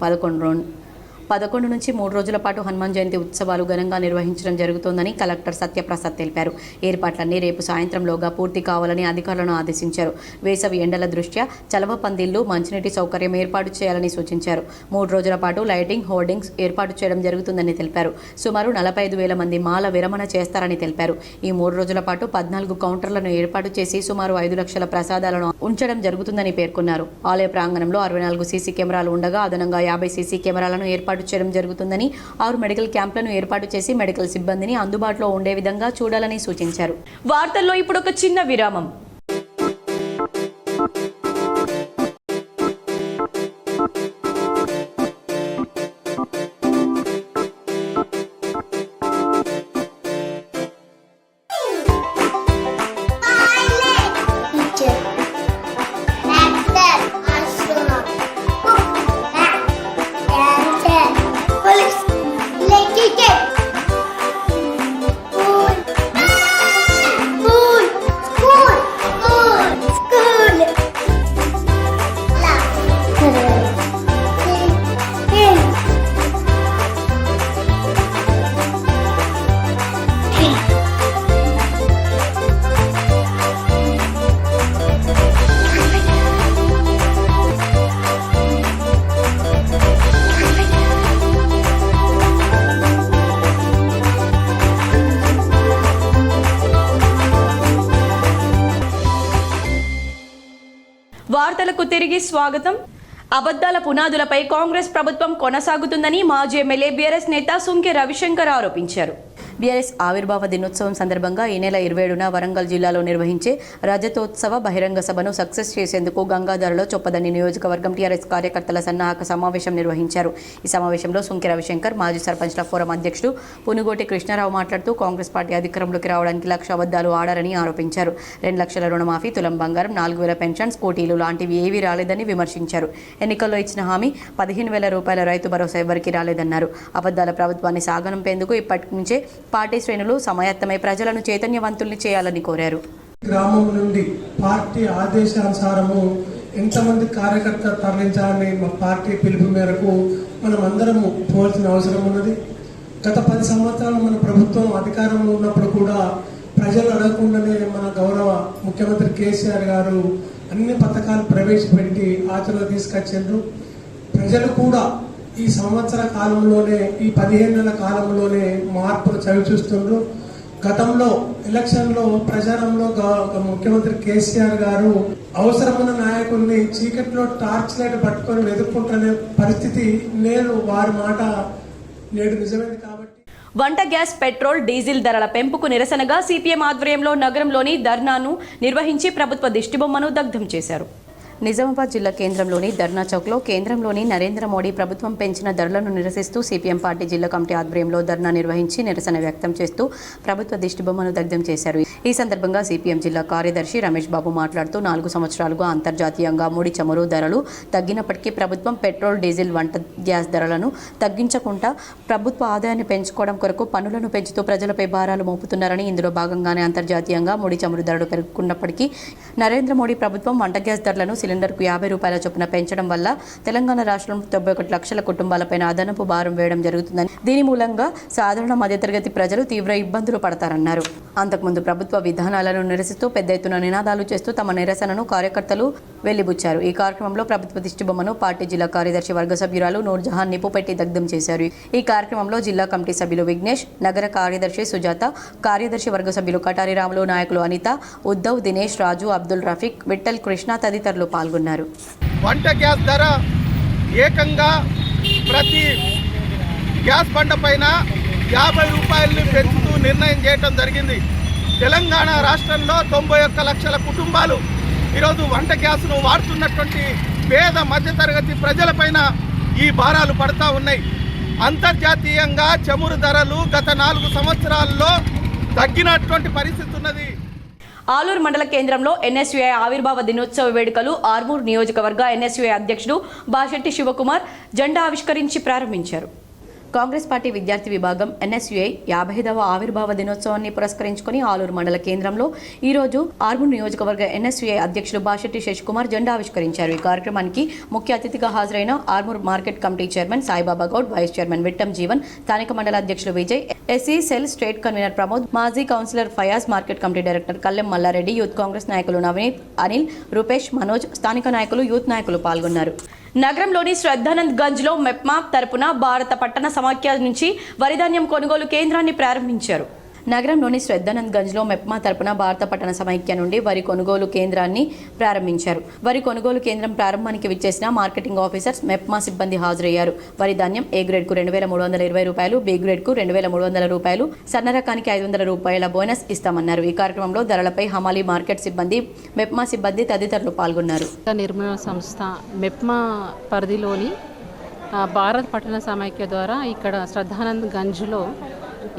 11 నుంచి 3 రోజుల పాటు హనుమాన్ జయంతి ఉత్సవాలు ఘనంగా నిర్వహించడం జరుగుతోందని కలెక్టర్ సత్యప్రసాద్ తెలిపారు. ఏర్పాట్లన్నీ రేపు సాయంత్రంలోగా పూర్తి కావాలని అధికారులను ఆదేశించారు. వేసవి ఎండల దృష్ట్యా చలవ పందిళ్లు, మంచినీటి సౌకర్యం ఏర్పాటు చేయాలని సూచించారు. 3 రోజుల పాటు లైటింగ్, హోర్డింగ్స్ ఏర్పాటు చేయడం జరుగుతుందని తెలిపారు. సుమారు 45,000 మంది మాల విరమణ చేస్తారని తెలిపారు. ఈ 3 రోజుల పాటు 14 కౌంటర్లను ఏర్పాటు చేసి సుమారు 5 లక్షల ప్రసాదాలను ఉంచడం జరుగుతుందని పేర్కొన్నారు. ఆలయ ప్రాంగణంలో 64 సీసీ కెమెరాలు ఉండగా అదనంగా 50 సీసీ కెమెరాలను ఏర్పాటు చేయడం జరుగుతుందని, 6 మెడికల్ క్యాంపులను ఏర్పాటు చేసి మెడికల్ సిబ్బందిని అందుబాటులో ఉండే విధంగా చూడాలని సూచించారు. వార్తల్లో ఇప్పుడు ఒక చిన్న విరామం. వార్తలకు తిరిగి స్వాగతం. అబద్ధాల పునాదులపై కాంగ్రెస్ ప్రభుత్వం కొనసాగుతుందని మాజీ ఎమ్మెల్యే బీఆర్ఎస్ నేత సుంకె రవిశంకర్ ఆరోపించారు. బీఆర్ఎస్ ఆవిర్భావ దినోత్సవం సందర్భంగా ఈ నెల 27న వరంగల్ జిల్లాలో నిర్వహించే రజతోత్సవ బహిరంగ సభను సక్సెస్ చేసేందుకు గంగాధరలో చొప్పదండి నియోజకవర్గం టీఆర్ఎస్ కార్యకర్తల సన్నాహక సమావేశం నిర్వహించారు. ఈ సమావేశంలో సుంకె రవిశంకర్, మాజీ సర్పంచ్ల ఫోరం అధ్యక్షుడు పునుగోటి కృష్ణారావు మాట్లాడుతూ కాంగ్రెస్ పార్టీ అధికారంలోకి రావడానికి 1,00,000 అబద్ధాలు ఆడారని ఆరోపించారు. 2 లక్షల రుణమాఫీ, తులం బంగారం, 4,000 పెన్షన్, స్కూటీలు లాంటివి ఏవీ రాలేదని విమర్శించారు. ఎన్నికల్లో ఇచ్చిన హామీ 15,000 రూపాయల రైతు భరోసా ఎవరికీ రాలేదన్నారు. అబద్ధాల ప్రభుత్వాన్ని సాగనంపేందుకు ఇప్పటి నుంచే పార్టీ శ్రేణులు సమాయత్తమై ప్రజలను చైతన్యవంతుల్ని చేయాలని కోరారు.
గ్రామం నుండి పార్టీ ఆదేశానుసారము ఎంతమంది కార్యకర్తలు తరలించాలని మా పార్టీ పిలుపు మేరకు మనం అందరము పోవాల్సిన అవసరం ఉన్నది. గత 10 సంవత్సరాలు మన ప్రభుత్వం అధికారంలో ఉన్నప్పుడు కూడా ప్రజలు అడగకుండానే మన గౌరవ ముఖ్యమంత్రి కేసీఆర్ గారు అన్ని పథకాలు ప్రవేశపెట్టి ఆచరణ తీసుకొచ్చారు. ప్రజలు కూడా ఈ సంవత్సర కాలంలోనే, ఈ 15 నెలల కాలంలోనే మార్పులు చవి చూస్తుండ్రు. గతంలో ఎలక్షన్లో ప్రచారంలో ముఖ్యమంత్రి కేసీఆర్ గారు అవసరమైన నాయకుల్ని చీకట్లో టార్చ్ లైట్ పట్టుకొని వెతుక్కుంటున్న పరిస్థితి నేడు వారి మాట నేడు నిజమైంది. కాబట్టి
వంట గ్యాస్, పెట్రోల్, డీజిల్ ధరల పెంపుకు నిరసనగా సిపిఎం ఆధ్వర్యంలో నగరంలోని ధర్నాను నిర్వహించి ప్రభుత్వ దిష్టిబొమ్మను దగ్ధం చేశారు. నిజామాబాద్ జిల్లా కేంద్రంలోని ధర్నా చౌక్లో కేంద్రంలోని నరేంద్ర మోడీ ప్రభుత్వం పెంచిన ధరలను నిరసిస్తూ సిపిఎం పార్టీ జిల్లా కమిటీ ఆధ్వర్యంలో ధర్నా నిర్వహించి నిరసన వ్యక్తం చేస్తూ ప్రభుత్వ దిష్టిబొమ్మను దగ్ధం చేశారు. ఈ సందర్భంగా సిపిఎం జిల్లా కార్యదర్శి రమేష్ బాబు మాట్లాడుతూ 4 సంవత్సరాలుగా అంతర్జాతీయంగా ముడి చమురు ధరలు తగ్గినప్పటికీ ప్రభుత్వం పెట్రోల్, డీజిల్, వంట గ్యాస్ ధరలను తగ్గించకుండా ప్రభుత్వ ఆదాయాన్ని పెంచుకోవడం కొరకు పన్నులను పెంచుతూ ప్రజలపై భారాలు మోపుతున్నారని, ఇందులో భాగంగానే అంతర్జాతీయంగా ముడి చమురు ధరలు పెరుగుతున్నప్పటికీ నరేంద్ర మోడీ ప్రభుత్వం వంట గ్యాస్ ధరలను సిలిండర్కు 50 రూపాయల చొప్పున పెంచడం వల్ల తెలంగాణ రాష్ట్రంలో 91 లక్షల కుటుంబాలపైన అదనపు భారం వేయడం జరుగుతుందని, దీని మూలంగా సాధారణ మధ్యతరగతి ప్రజలు తీవ్ర ఇబ్బందులు పడతారన్నారు. అంతకుముందు ప్రభుత్వ విధానాలను నిరసిస్తూ పెద్ద ఎత్తున నినాదాలు చేస్తూ తమ నిరసనను కార్యకర్తలు వెళ్లిబుచ్చారు. ఈ కార్యక్రమంలో ప్రభుత్వ దిష్టిబొమ్మను పార్టీ జిల్లా కార్యదర్శి వర్గ సభ్యురాలు నూర్జహాన్ నిప్పు పెట్టి దగ్ధం చేశారు. ఈ కార్యక్రమంలో జిల్లా కమిటీ సభ్యులు విఘ్నేష్, నగర కార్యదర్శి సుజాత, కార్యదర్శి వర్గ సభ్యులు కటారి రాములు, నాయకులు అనిత, ఉద్దవ్, దినేష్, రాజు, అబ్దుల్ రఫీక్, విఠల్, కృష్ణ తదితరులు పాల్గొన్నారు.
వంట గ్యాస్ ధర ఏకంగా ప్రతి గ్యాస్ బండ పైన 50 రూపాయలు పెంచుతూ నిర్ణయం చేయడం జరిగింది. తెలంగాణ రాష్ట్రంలో 91 లక్షల కుటుంబాలు ఈరోజు వంట గ్యాస్ను వాడుతున్నటువంటి పేద మధ్యతరగతి ప్రజలపైన ఈ భారాలు పడతా ఉన్నాయి. అంతర్జాతీయంగా చమురు ధరలు గత 4 సంవత్సరాల్లో తగ్గినటువంటి పరిస్థితి ఉన్నది.
ఆలూరు మండల కేంద్రంలో ఎన్ఎస్యుఐ ఆవిర్భావ దినోత్సవ వేడుకలు ఆర్మూర్ నియోజకవర్గ ఎన్ఎస్యుఐ అధ్యక్షుడు బాషెట్టి శివకుమార్ జెండా ఆవిష్కరించి ప్రారంభించారు. కాంగ్రెస్ పార్టీ విద్యార్థి విభాగం ఎన్ఎస్యుఐ 55వ ఆవిర్భావ దినోత్సవాన్ని పురస్కరించుకుని ఆలూరు మండల కేంద్రంలో ఈ రోజు ఆర్మూర్ నియోజకవర్గ ఎన్ఎస్యుఐ అధ్యక్షుడు బాషెట్టి శశికుమార్ జెండా ఆవిష్కరించారు. ఈ కార్యక్రమానికి ముఖ్య అతిథిగా హాజరైన Armoor market committee chairman Saibaba Goud, vice chairman Vittam Jeevan, స్థానిక మండల అధ్యక్షులు Vijay, SC cell state convener Pramod, మాజీ councillor Fayaz, market committee director Kallem Mallareddy, youth Congress నాయకులు నవనీత్, అనిల్, రూపేష్, మనోజ్, స్థానిక నాయకులు, యూత్ నాయకులు పాల్గొన్నారు. నగరంలోని శ్రద్ధానంద్ గంజ్లో మెప్మా తరపున భారత పట్టణ సమాఖ్య నుంచి వరిధాన్యం కొనుగోలు కేంద్రాన్ని ప్రారంభించారు. నగరంలోని శ్రద్ధానంద్ గంజ్లో మెప్మా తరపున భారత పట్టణ సమైక్య నుండి వరి కొనుగోలు కేంద్రాన్ని ప్రారంభించారు. వరి కొనుగోలు కేంద్రం ప్రారంభానికి విచ్చేసిన మార్కెటింగ్ ఆఫీసర్స్, మెప్మా సిబ్బంది హాజరయ్యారు. వరి ధాన్యం ఏ గ్రేడ్కు 2320 రూపాయలు, బి గ్రేడ్కు 2300 రూపాయలు, సన్న రకానికి 500 రూపాయల బోనస్ ఇస్తామన్నారు. ఈ కార్యక్రమంలో ధరలపై హమాలీ మార్కెట్ సిబ్బంది, మెప్మా సిబ్బంది తదితరులు పాల్గొన్నారు.
నిర్మాణ సంస్థ మెప్మా పరిధిలోని భారత్ పట్టణ సమైక్య ద్వారా ఇక్కడ శ్రద్ధానంద్ గంజ్లో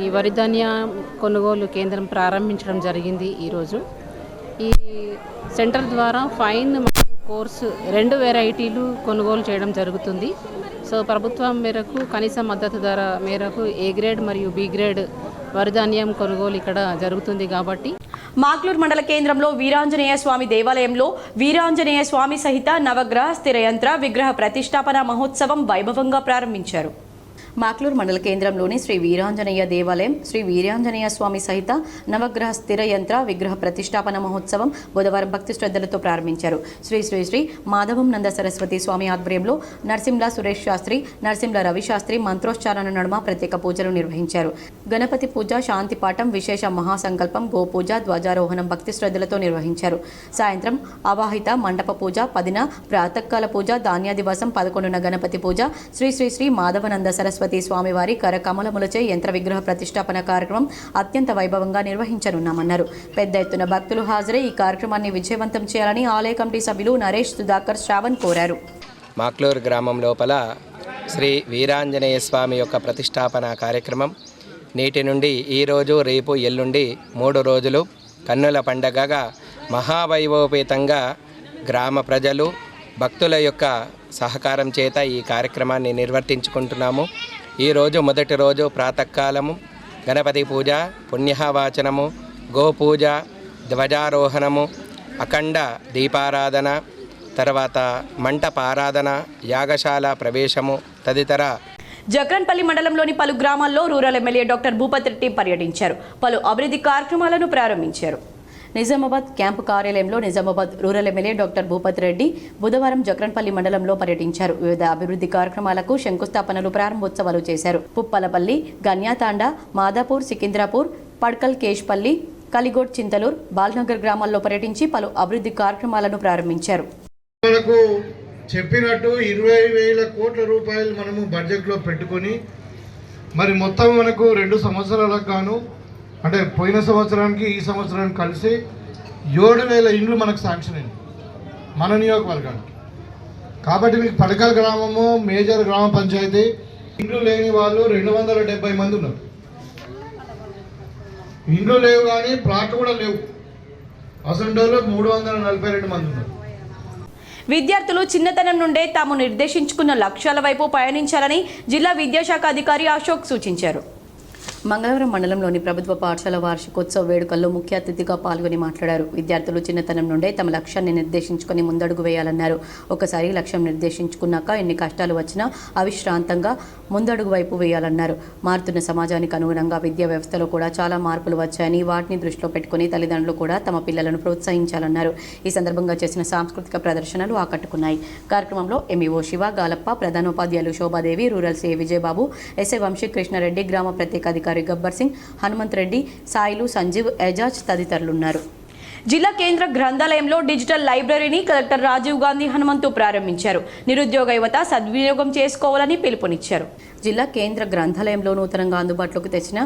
ఈ వరిధాన్య కొనుగోలు కేంద్రం ప్రారంభించడం జరిగింది. ఈరోజు ఈ సెంటర్ ద్వారా ఫైన్ మరియు కోర్సు 2 వెరైటీలు కొనుగోలు చేయడం జరుగుతుంది. సో ప్రభుత్వం మేరకు కనీస మద్దతు ధర మేరకు ఏ గ్రేడ్ మరియు బి గ్రేడ్ వరిధాన్యం కొనుగోలు ఇక్కడ జరుగుతుంది. కాబట్టి
మాక్లూర్ మండల కేంద్రంలో వీరాంజనేయ స్వామి దేవాలయంలో వీరాంజనేయ స్వామి సహిత నవగ్రహ స్థిరయంత్ర విగ్రహ ప్రతిష్టాపన మహోత్సవం వైభవంగా ప్రారంభించారు. మాక్లూర్ మండల కేంద్రంలోని శ్రీ వీరాంజనేయ దేవాలయం శ్రీ వీరాంజనేయ స్వామి సహిత నవగ్రహ స్థిర యంత్ర విగ్రహ ప్రతిష్టాపన మహోత్సవం బుధవారం భక్తి శ్రద్ధలతో ప్రారంభించారు. శ్రీ శ్రీ శ్రీ మాధవం నంద సరస్వతి స్వామి ఆధ్వర్యంలో నరసింహ సురేష్ శాస్త్రి, నరసింహ రవి శాస్త్రి మంత్రోచ్చారణ నడుమ ప్రత్యేక పూజలు నిర్వహించారు. గణపతి పూజ, శాంతి పాఠం, విశేష మహాసంకల్పం, గోపూజ, ధ్వజారోహణం భక్తి శ్రద్ధలతో నిర్వహించారు. సాయంత్రం అవాహిత మండప పూజ, 10న ప్రాతకాల పూజ, ధాన్యాదివాసం, 11న గణపతి పూజ, శ్రీ శ్రీ శ్రీ మాధవనంద సరస్వతి స్వామివారి కరకమలములచే యంత్ర విగ్రహ ప్రతిష్టాపన కార్యక్రమం అత్యంత వైభవంగా నిర్వహించనున్నామన్నారు. పెద్ద ఎత్తున భక్తులు హాజరై ఈ కార్యక్రమాన్ని విజయవంతం చేయాలని ఆలయ కమిటీ సభ్యులు నరేష్, సుధాకర్, శ్రావణ్ కోరారు.
మాక్లూర్ గ్రామం లోపల శ్రీ వీరాంజనేయ స్వామి యొక్క ప్రతిష్టాపన కార్యక్రమం నేటి నుండి ఈరోజు, రేపు, ఎల్లుండి 3 రోజులు కన్నుల పండగగా మహావైభవపేతంగా గ్రామ ప్రజలు, భక్తుల యొక్క సహకారం చేత ఈ కార్యక్రమాన్ని నిర్వర్తించుకుంటున్నాము. ఈరోజు మొదటి రోజు ప్రాతకాలము గణపతి పూజ, పుణ్యవాచనము, గోపూజ, ధ్వజారోహణము, అఖండ దీపారాధన, తర్వాత మంటపారాధన, యాగశాల ప్రవేశము తదితర.
జక్రన్పల్లి మండలంలోని పలు గ్రామాల్లో rural MLA doctor Bhupathi Reddy పర్యటించారు. పలు అభివృద్ధి కార్యక్రమాలను ప్రారంభించారు. నిజామాబాద్ క్యాంపు కార్యాలయంలో Nizamabad rural MLA doctor Bhupathi Reddy బుధవారం జక్రన్పల్లి మండలంలో పర్యటించారు. వివిధ అభివృద్ధి కార్యక్రమాలకు శంకుస్థాపనలు, ప్రారంభోత్సవాలు చేశారు. పుప్పలపల్లి, గన్యాతాండ, మాదాపూర్, సికింద్రాపూర్, పడ్కల్, కేష్పల్లి, కలిగోడ్, చింతలూరు, బాల్నగర్ గ్రామాల్లో పర్యటించి పలు అభివృద్ధి కార్యక్రమాలను ప్రారంభించారు.
మనకు చెప్పినట్టు 20,000 కోట్ల రూపాయలు మనము బడ్జెట్లో పెట్టుకొని మరి మొత్తం మనకు 2 సంవత్సరాలకు గాను, అంటే పోయిన సంవత్సరానికి ఈ సంవత్సరానికి కలిసి 7,000 ఇండ్లు మనకు శాంక్షన్ అయింది మన నియోజకవర్గానికి. కాబట్టి మీకు పడకల్ గ్రామము మేజర్ గ్రామ పంచాయతీ, ఇండ్లు లేని వాళ్ళు 270 మంది ఉన్నారు. ఇండ్లు లేవు కానీ ప్లాట్లు కూడా లేవు. అసంటోళ్ళు 342 మంది ఉన్నారు.
విద్యార్థులు చిన్నతనం నుండే తాము నిర్దేశించుకున్న లక్ష్యాల వైపు పయనించాలని జిల్లా విద్యాశాఖ అధికారి అశోక్ సూచించారు. మంగళవారం మండలంలోని ప్రభుత్వ పాఠశాల వార్షికోత్సవ వేడుకల్లో ముఖ్య అతిథిగా పాల్గొని మాట్లాడారు. విద్యార్థులు చిన్నతనం నుండే తమ లక్ష్యాన్ని నిర్దేశించుకుని ముందడుగు వేయాలన్నారు. ఒకసారి లక్ష్యం నిర్దేశించుకున్నాక ఎన్ని కష్టాలు వచ్చినా అవిశ్రాంతంగా ముందడుగు వైపు వేయాలన్నారు. మారుతున్న సమాజానికి అనుగుణంగా విద్యా వ్యవస్థలో కూడా చాలా మార్పులు వచ్చాయని వాటిని దృష్టిలో పెట్టుకుని తల్లిదండ్రులు కూడా తమ పిల్లలను ప్రోత్సహించాలన్నారు. ఈ సందర్భంగా చేసిన సాంస్కృతిక ప్రదర్శనలు ఆకట్టుకున్నాయి. కార్యక్రమంలో ఎంఈఓ శివ, గాలప్ప, ప్రధానోపాధ్యాయులు Shobha Devi, rural CI Vijaya Babu, SI Vamsi Krishna Reddy, గ్రామ ప్రత్యేక అధికారి గబ్బర్ సింగ్, హనుమంత్ రెడ్డి, సాయిలు, సంజీవ్, ఎజాజ్ తదితరులున్నారు. జిల్లా కేంద్ర గ్రంథాలయంలో డిజిటల్ లైబ్రరీని కలెక్టర్ రాజీవ్ గాంధీ హనుమంతు ప్రారంభించారు. నిరుద్యోగ యువత సద్వినియోగం చేసుకోవాలని పిలుపునిచ్చారు. జిల్లా కేంద్ర గ్రంథాలయంలో నూతనంగా అందుబాటులోకి తెచ్చిన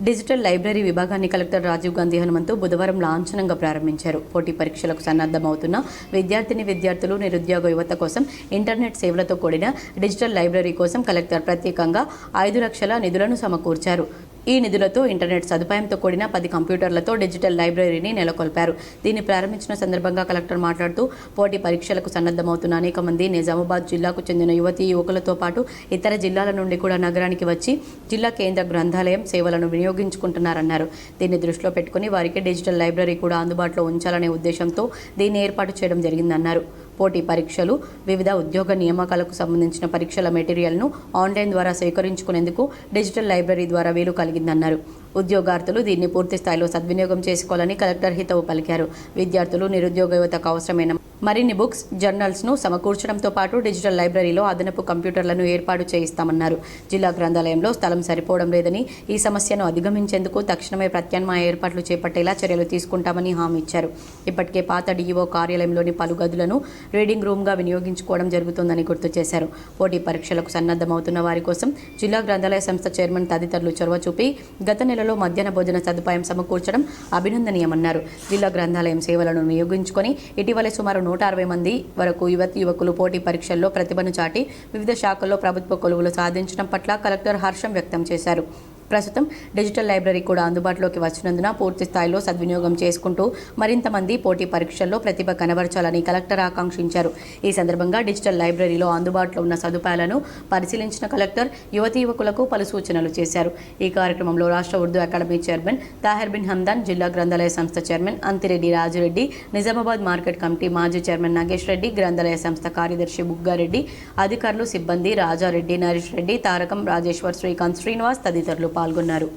డిజిటల్ లైబ్రరీ విభాగాన్ని కలెక్టర్ రాజీవ్ గాంధీ హనుమంతు బుధవారం లాంఛనంగా ప్రారంభించారు. పోటీ పరీక్షలకు సన్నద్ధమవుతున్న విద్యార్థులు, నిరుద్యోగ యువత కోసం ఇంటర్నెట్ సేవలతో కూడిన డిజిటల్ లైబ్రరీ కోసం కలెక్టర్ ప్రత్యేకంగా 5 లక్షల నిధులను సమకూర్చారు. ఈ నిధులతో ఇంటర్నెట్ సదుపాయంతో కూడిన 10 కంప్యూటర్లతో డిజిటల్ లైబ్రరీని నెలకొల్పారు. దీన్ని ప్రారంభించిన సందర్భంగా కలెక్టర్ మాట్లాడుతూ పోటీ పరీక్షలకు సన్నద్ధమవుతున్న అనేక మంది నిజామాబాద్ జిల్లాకు చెందిన యువతీ యువకులతో పాటు ఇతర జిల్లాల నుండి కూడా నగరానికి వచ్చి జిల్లా కేంద్ర గ్రంథాలయం సేవలను వినియోగించుకుంటున్నారన్నారు. దీన్ని దృష్టిలో పెట్టుకుని వారికి డిజిటల్ లైబ్రరీ కూడా అందుబాటులో ఉంచాలనే ఉద్దేశంతో దీన్ని ఏర్పాటు చేయడం జరిగిందన్నారు. పోటీ పరీక్షలు, వివిధ ఉద్యోగ నియామకాలకు సంబంధించిన పరీక్షల మెటీరియల్ను ఆన్లైన్ ద్వారా సేకరించుకునేందుకు డిజిటల్ లైబ్రరీ ద్వారా వీలు కలిగిందన్నారు. ఉద్యోగార్థులు దీన్ని పూర్తి స్థాయిలో సద్వినియోగం చేసుకోవాలని కలెక్టర్ హితవు పలికారు. విద్యార్థులు, నిరుద్యోగ యువతకు అవసరమైన మరిన్ని బుక్స్, జర్నల్స్ను సమకూర్చడంతో పాటు డిజిటల్ లైబ్రరీలో అదనపు కంప్యూటర్లను ఏర్పాటు చేయిస్తామన్నారు. జిల్లా గ్రంథాలయంలో స్థలం సరిపోవడం లేదని, ఈ సమస్యను అధిగమించేందుకు తక్షణమే ప్రత్యామ్నాయ ఏర్పాట్లు చేపట్టేలా చర్యలు తీసుకుంటామని హామీ ఇచ్చారు. ఇప్పటికే పాత డిఈఓ కార్యాలయంలోని పలు గదులను రీడింగ్ రూమ్గా వినియోగించుకోవడం జరుగుతుందని గుర్తు చేశారు. పోటీ పరీక్షలకు సన్నద్ధమవుతున్న వారి కోసం జిల్లా గ్రంథాలయ సంస్థ చైర్మన్ తదితరులు చొరవ చూపి గత నెలలో మధ్యాహ్న భోజన సదుపాయం సమకూర్చడం అభినందనీయమన్నారు. జిల్లా గ్రంథాలయం సేవలను వినియోగించుకొని ఇటీవలే సుమారు 160 మంది వరకు యువకులు పోటీ పరీక్షల్లో ప్రతిభను చాటి వివిధ శాఖల్లో ప్రభుత్వ కొలువులు సాధించడం పట్ల కలెక్టర్ హర్షం వ్యక్తం చేశారు. ప్రస్తుతం డిజిటల్ లైబ్రరీ కూడా అందుబాటులోకి వచ్చినందున పూర్తి స్థాయిలో సద్వినియోగం చేసుకుంటూ మరింత మంది పోటీ పరీక్షల్లో ప్రతిభ కనబరచాలని కలెక్టర్ ఆకాంక్షించారు. ఈ సందర్భంగా డిజిటల్ లైబ్రరీలో అందుబాటులో ఉన్న సదుపాయాలను పరిశీలించిన కలెక్టర్ యువతీ యువకులకు పలు సూచనలు చేశారు. ఈ కార్యక్రమంలో రాష్ట్ర ఉర్దూ అకాడమీ చైర్మన్ తాహిర్ బిన్ హమ్దాన్, జిల్లా గ్రంథాలయ సంస్థ chairman Anthireddy Rajureddy, Nizamabad market committee మాజీ చైర్మన్ నాగేష్ రెడ్డి, గ్రంథాలయ సంస్థ కార్యదర్శి బుగ్గారెడ్డి, అధికారులు, సిబ్బంది, రాజారెడ్డి, నరేష్ రెడ్డి, తారకం, రాజేశ్వర్, శ్రీకాంత్, శ్రీనివాస్ తదితరులు పాల్గొన్నారు.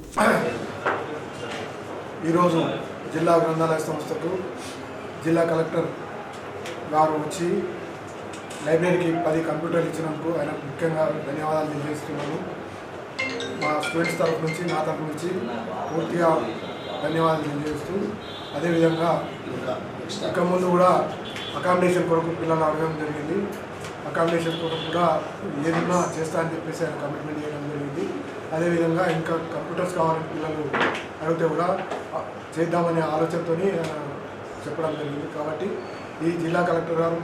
ఈరోజు జిల్లా గ్రంథాలయ సంస్థకు జిల్లా కలెక్టర్ గారు వచ్చి లైబ్రరీకి 10 కంప్యూటర్లు ఇచ్చినందుకు ఆయన ముఖ్యంగా ధన్యవాదాలు తెలియజేస్తున్నాను. మా స్టూడెంట్స్ తరఫు నుంచి, నా తరఫు నుంచి పూర్తిగా ధన్యవాదాలు తెలియజేస్తూ, అదేవిధంగా ఇక ముందు కూడా అకామిడేషన్ కొరకు పిల్లలు అడగడం జరిగింది. అకామిడేషన్ కొరకు కూడా ఏదైనా చేస్తా అని చెప్పేసి ఆయన కమిట్మెంట్ చేయడం జరిగింది. అదేవిధంగా ఇంకా కంప్యూటర్స్ కావాలని పిల్లలు అడిగితే కూడా చేద్దామనే ఆలోచనతో చెప్పడం జరిగింది. కాబట్టి ఈ జిల్లా కలెక్టర్ గారు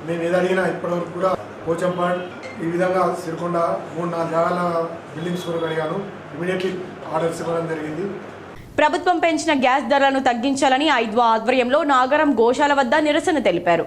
మేము ఏది అడిగినా ఇప్పటివరకు కూడా పోచంపాడ్, ఈ విధంగా సిరికొండ 3-4 జాగాల బిల్డింగ్స్ కొరకు అడిగాను. ఇమీడియట్లీ ఆర్డర్స్ ఇవ్వడం జరిగింది.
ప్రభుత్వం పెంచిన గ్యాస్ ధరలను తగ్గించాలని ఐద్వా ఆధ్వర్యంలో నాగరం గోశాల వద్ద నిరసన తెలిపారు.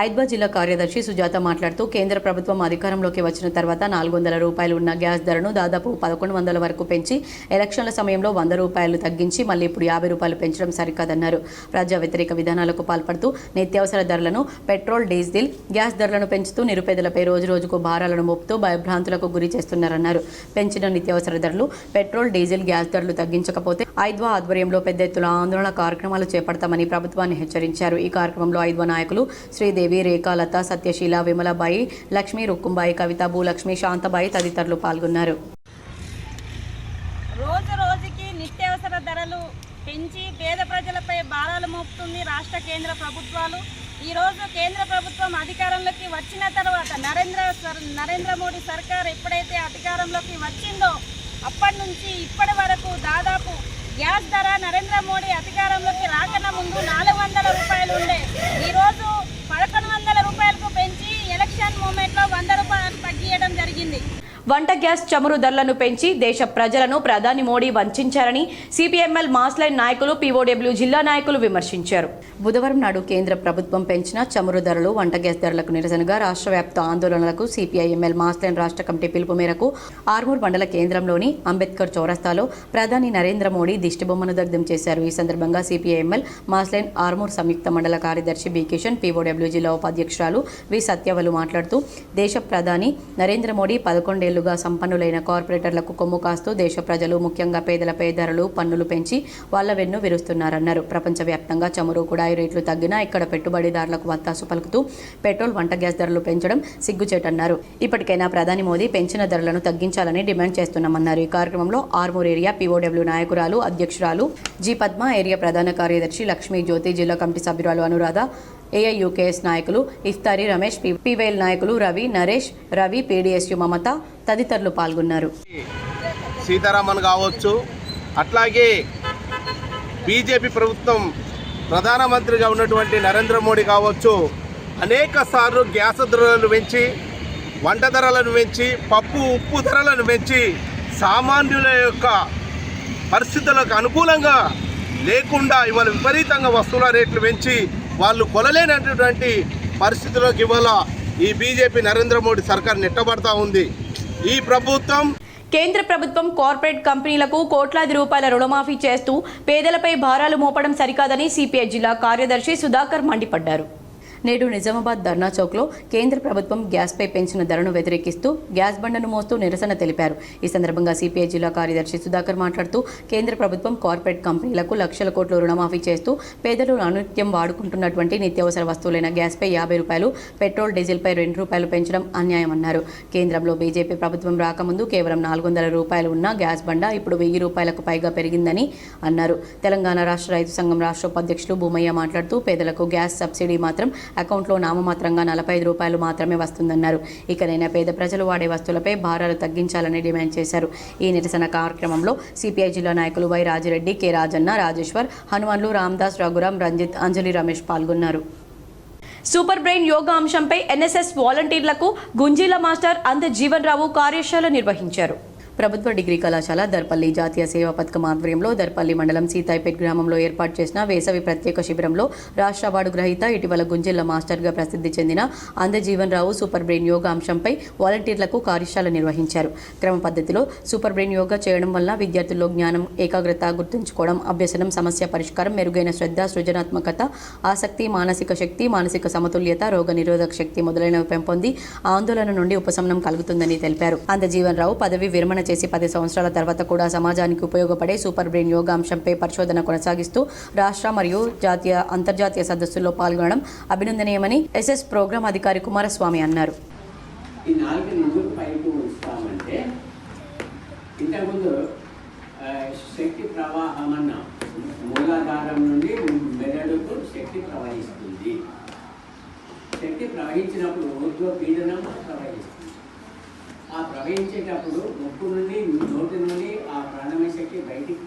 ఐద్వా జిల్లా కార్యదర్శి సుజాత మాట్లాడుతూ కేంద్ర ప్రభుత్వం అధికారంలోకి వచ్చిన తర్వాత 400 రూపాయలు ఉన్న గ్యాస్ ధరను దాదాపు 1100 వరకు పెంచి ఎలక్షన్ల సమయంలో 100 రూపాయలు తగ్గించి మళ్ళీ ఇప్పుడు 50 రూపాయలు పెంచడం సరికాదన్నారు. ప్రజా వ్యతిరేక విధానాలకు పాల్పడుతూ నిత్యావసర ధరలను, పెట్రోల్, డీజిల్, గ్యాస్ ధరలను పెంచుతూ నిరుపేదలపై రోజురోజుకు భారాలను మోపుతూ భయభ్రాంతులకు గురి చేస్తున్నారన్నారు. పెంచిన నిత్యావసర ధరలు, పెట్రోల్, డీజిల్, గ్యాస్ ధరలు తగ్గించకపోతే ఐద్వా ఆధ్వర్యంలో పెద్ద ఎత్తున ఆందోళన కార్యక్రమాలు చేపడతామని ప్రభుత్వాన్ని హెచ్చరించారు. ఈ కార్యక్రమంలో ఐద్వా నాయకులు శ్రీదేవి, రేఖాలత, సత్యశీల, విమలాబాయి, లక్ష్మి, రుక్కుంబాయి, కవిత, భూలక్ష్మి, శాంతబాయి తదితరులు పాల్గొన్నారు.
రోజు రోజుకి నిత్యావసర ధరలు పెంచి పేద ప్రజలపై భారాలు మోపుతుంది రాష్ట్ర కేంద్ర ప్రభుత్వాలు. ఈరోజు కేంద్ర ప్రభుత్వం అధికారంలోకి వచ్చిన తర్వాత నరేంద్ర మోడీ సర్కార్ ఎప్పుడైతే అధికారంలోకి వచ్చిందో అప్పటి నుంచి ఇప్పటి వరకు దాదాపు గ్యాస్ ధర నరేంద్ర మోడీ అధికారంలోకి రాకన్నా ముందు 400 రూపాయలు ఉండే, ఈరోజు 1100 రూపాయలకు పెంచి ఎలక్షన్ మూమెంట్లో 100 రూపాయలు తగ్గియడం జరిగింది.
వంట గ్యాస్ చమురు ధరలను పెంచి దేశ ప్రజలను ప్రధాని మోడీ వంచారని సిపిఎంఎల్ మాస్ లైన్ నాయకులు పీఓడబ్ల్యూ జిల్లా నాయకులు విమర్శించారు. బుధవారం నాడు కేంద్ర ప్రభుత్వం పెంచిన చమురు ధరలు, వంట గ్యాస్ ధరలకు నిరసనగా రాష్ట్ర వ్యాప్త ఆందోళనలకు సిపిఐఎంఎల్ మాస్ లైన్ రాష్ట్ర కమిటీ పిలుపు మేరకు ఆర్మూర్ మండల కేంద్రంలోని అంబేద్కర్ చౌరస్తాలో ప్రధాని నరేంద్ర మోడీ దిష్టిబొమ్మను దగ్ధం చేశారు. ఈ సందర్భంగా సిపిఐఎంఎల్ మాస్ లైన్ ఆర్మూర్ సంయుక్త మండల కార్యదర్శి బి కిషన్, పీఓడబ్ల్యూ జిల్లా ఉపాధ్యక్షురాలు వి సత్యవలు మాట్లాడుతూ దేశ ప్రధాని నరేంద్ర మోడీ 11 ఏళ్లుగా సంపన్నులైన కార్పొరేటర్లకు కొమ్ము కాస్తూ దేశ ప్రజలు ముఖ్యంగా పేదలపై ధరలు, పన్నులు పెంచి వాళ్ల వెన్ను విరుస్తున్నారన్నారు. ప్రపంచవ్యాప్తంగా చమురు, కుడాయి రేట్లు తగ్గినా ఇక్కడ పెట్టుబడిదారులకు వత్తాసు పలుకుతూ పెట్రోల్, వంట గ్యాస్ ధరలు పెంచడం సిగ్గుచేటన్నారు. ఇప్పటికైనా ప్రధాని మోదీ పెంచిన ధరలను తగ్గించాలని డిమాండ్ చేస్తున్నామన్నారు. ఈ కార్యక్రమంలో ఆర్మూర్ ఏరియా పీఓడబ్ల్యూ నాయకురాలు, అధ్యక్షురాలు జి పద్మ, ఏరియా ప్రధాన కార్యదర్శి లక్ష్మీ జ్యోతి, జిల్లా కమిటీ సభ్యురాలు అనురాధ, ఏఐయుకేఎస్ నాయకులు ఇఫ్తారీ రమేష్, పీవైఎల్ నాయకులు రవి, నరేష్, రవి, పీడీఎస్యు మమత తదితరులు పాల్గొన్నారు.
సీతారామన్ కావచ్చు, అట్లాగే బీజేపీ ప్రభుత్వం ప్రధానమంత్రిగా ఉన్నటువంటి నరేంద్ర మోడీ కావచ్చు, అనేక సార్లు గ్యాస్ ధరలను పెంచి, వంట ధరలను పెంచి, పప్పు ఉప్పు ధరలను పెంచి సామాన్యుల యొక్క పరిస్థితులకు అనుకూలంగా లేకుండా ఇవాళ విపరీతంగా వస్తువుల రేట్లు పెంచి వాళ్ళు కొనలేనటువంటి పరిస్థితుల్లోకి ఇవాళ ఈ బీజేపీ నరేంద్ర మోడీ సర్కార్ నెట్టబడతా ఉంది. ఈ ప్రభుత్వం
కేంద్ర ప్రభుత్వం కార్పొరేట్ కంపెనీలకు కోట్లాది రూపాయల రుణమాఫీ చేస్తూ పేదలపై భారాలు మోపడం సరికాదని సిపిఐ జిల్లా కార్యదర్శి సుధాకర్ మండిపడ్డారు. నేడు నిజామాబాద్ ధర్నా చౌక్లో కేంద్ర ప్రభుత్వం గ్యాస్పై పెంచిన ధరను వ్యతిరేకిస్తూ గ్యాస్ బండను మోస్తూ నిరసన తెలిపారు. ఈ సందర్భంగా సిపిఐ జిల్లా కార్యదర్శి సుధాకర్ మాట్లాడుతూ కేంద్ర ప్రభుత్వం కార్పొరేట్ కంపెనీలకు లక్షల కోట్ల రుణమాఫీ చేస్తూ పేదలు అనునిత్యం వాడుకుంటున్నటువంటి నిత్యావసర వస్తువులైన గ్యాస్పై 50 రూపాయలు, పెట్రోల్, డీజిల్పై 2 రూపాయలు పెంచడం అన్యాయమన్నారు. కేంద్రంలో బీజేపీ ప్రభుత్వం రాకముందు కేవలం 400 రూపాయలు ఉన్న గ్యాస్ బండ ఇప్పుడు 1000 రూపాయలకు పైగా పెరిగిందని అన్నారు. తెలంగాణ రాష్ట్ర రైతు సంఘం రాష్ట్ర ఉపాధ్యక్షులు భూమయ్య మాట్లాడుతూ పేదలకు గ్యాస్ సబ్సిడీ మాత్రం అకౌంట్లో నామమాత్రంగా 45 రూపాయలు మాత్రమే వస్తుందన్నారు. ఇకనైనా పేద ప్రజలు వాడే వస్తువులపై భారాలు తగ్గించాలని డిమాండ్ చేశారు. ఈ నిరసన కార్యక్రమంలో సిపిఐ జిల్లా నాయకులు వై రాజిరెడ్డి, కె రాజన్న, రాజేశ్వర్, హనుమాన్లు, రామదాస్, రఘురాం, రంజిత్, అంజలి రమేష్ పాల్గొన్నారు. సూపర్ బ్రెయిన్ యోగా అంశంపై ఎన్ఎస్ఎస్ వాలంటీర్లకు గుంజీల మాస్టర్ అంద జీవన్ రావు కార్యశాల నిర్వహించారు. ప్రభుత్వ డిగ్రీ కళాశాల దర్పల్లి జాతీయ సేవా పథకం ఆధ్వర్యంలో దర్పల్లి మండలం సీతాయిపేట్ గ్రామంలో ఏర్పాటు చేసిన వేసవి ప్రత్యేక శిబిరంలో రాష్ట్ర అవార్డు గ్రహీత, ఇటీవల గుంజిల్ల మాస్టర్గా ప్రసిద్ధి చెందిన అందజీవన్ రావు సూపర్ బ్రెయిన్ యోగా అంశంపై వాలంటీర్లకు కార్యశాల నిర్వహించారు. క్రమ పద్ధతిలో సూపర్ బ్రెయిన్ యోగా చేయడం వల్ల విద్యార్థుల్లో జ్ఞానం, ఏకాగ్రత, గుర్తుంచుకోవడం, అభ్యసనం, సమస్య పరిష్కారం, మెరుగైన శ్రద్ధ, సృజనాత్మకత, ఆసక్తి, మానసిక శక్తి, మానసిక సమతుల్యత, రోగ నిరోధక శక్తి మొదలైనవి పెంపొంది ఆందోళన నుండి ఉపశమనం కలుగుతుందని తెలిపారు. అందజీవన్ రావు పదవి విరమణ చేసి 10 సంవత్సరాల తర్వాత కూడా సమాజానికి ఉపయోగపడే సూపర్ బ్రెయిన్ యోగా అంశంపై పరిశోధన కొనసాగిస్తూ రాష్ట్ర మరియు జాతీయ, అంతర్జాతీయ సదస్సుల్లో పాల్గొనడం అభినందనీయమని ఎస్ఎస్ ప్రోగ్రాం అధికారి కుమారస్వామి అన్నారు.
ఇంతకుముందు శక్తి ప్రవాహం అన్న మూలాధారం నుండి మెదడుకు శక్తి ప్రవహిస్తుంది. శక్తి ప్రవహించినప్పుడు ఊర్ధ్వ పీడనం ప్రవహిస్తుంది. ఆ ప్రవహించేటప్పుడు ముక్కు నుండి, నోటి నుండి ఆ ప్రాణమయ శక్తి బయటికి.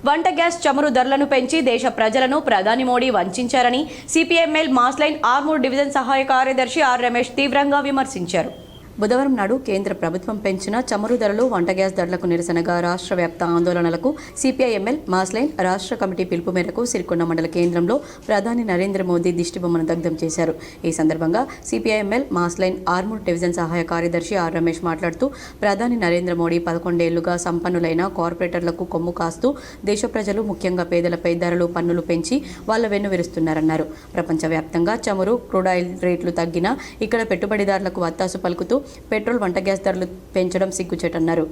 వంట గ్యాస్ చమురు ధరలను పెంచి దేశ ప్రజలను ప్రధాని మోడీ వంచారని CPML mass line Armoor division సహాయ కార్యదర్శి ఆర్ రమేష్ తీవ్రంగా విమర్శించారు. బుధవారం నాడు కేంద్ర ప్రభుత్వం పెంచిన చమురు ధరలు, వంట గ్యాస్ ధరలకు నిరసనగా రాష్ట్ర వ్యాప్త ఆందోళనలకు సిపిఐఎంఎల్ మాస్ లైన్ రాష్ట్ర కమిటీ పిలుపు మేరకు సిరికొండ మండల కేంద్రంలో ప్రధాని నరేంద్ర మోదీ దిష్టిబొమ్మను దగ్ధం చేశారు. ఈ సందర్భంగా CPIML mass line Armoor division సహాయ కార్యదర్శి ఆర్ రమేష్ మాట్లాడుతూ ప్రధాని నరేంద్ర మోడీ 11 ఏళ్లుగా సంపన్నులైన కార్పొరేటర్లకు కొమ్ము కాస్తూ దేశ ప్రజలు ముఖ్యంగా పేదలపై ధరలు, పన్నులు పెంచి వాళ్ల వెన్ను విరుస్తున్నారన్నారు. ప్రపంచవ్యాప్తంగా చమురు, క్రూడాయిల్ రేట్లు తగ్గినా ఇక్కడ పెట్టుబడిదారులకు వత్తాసు పలుకుతూ పెట్రోల్, వంట గ్యాస్ ధరలు పెంచడం సిగ్గుచేటన్నారు.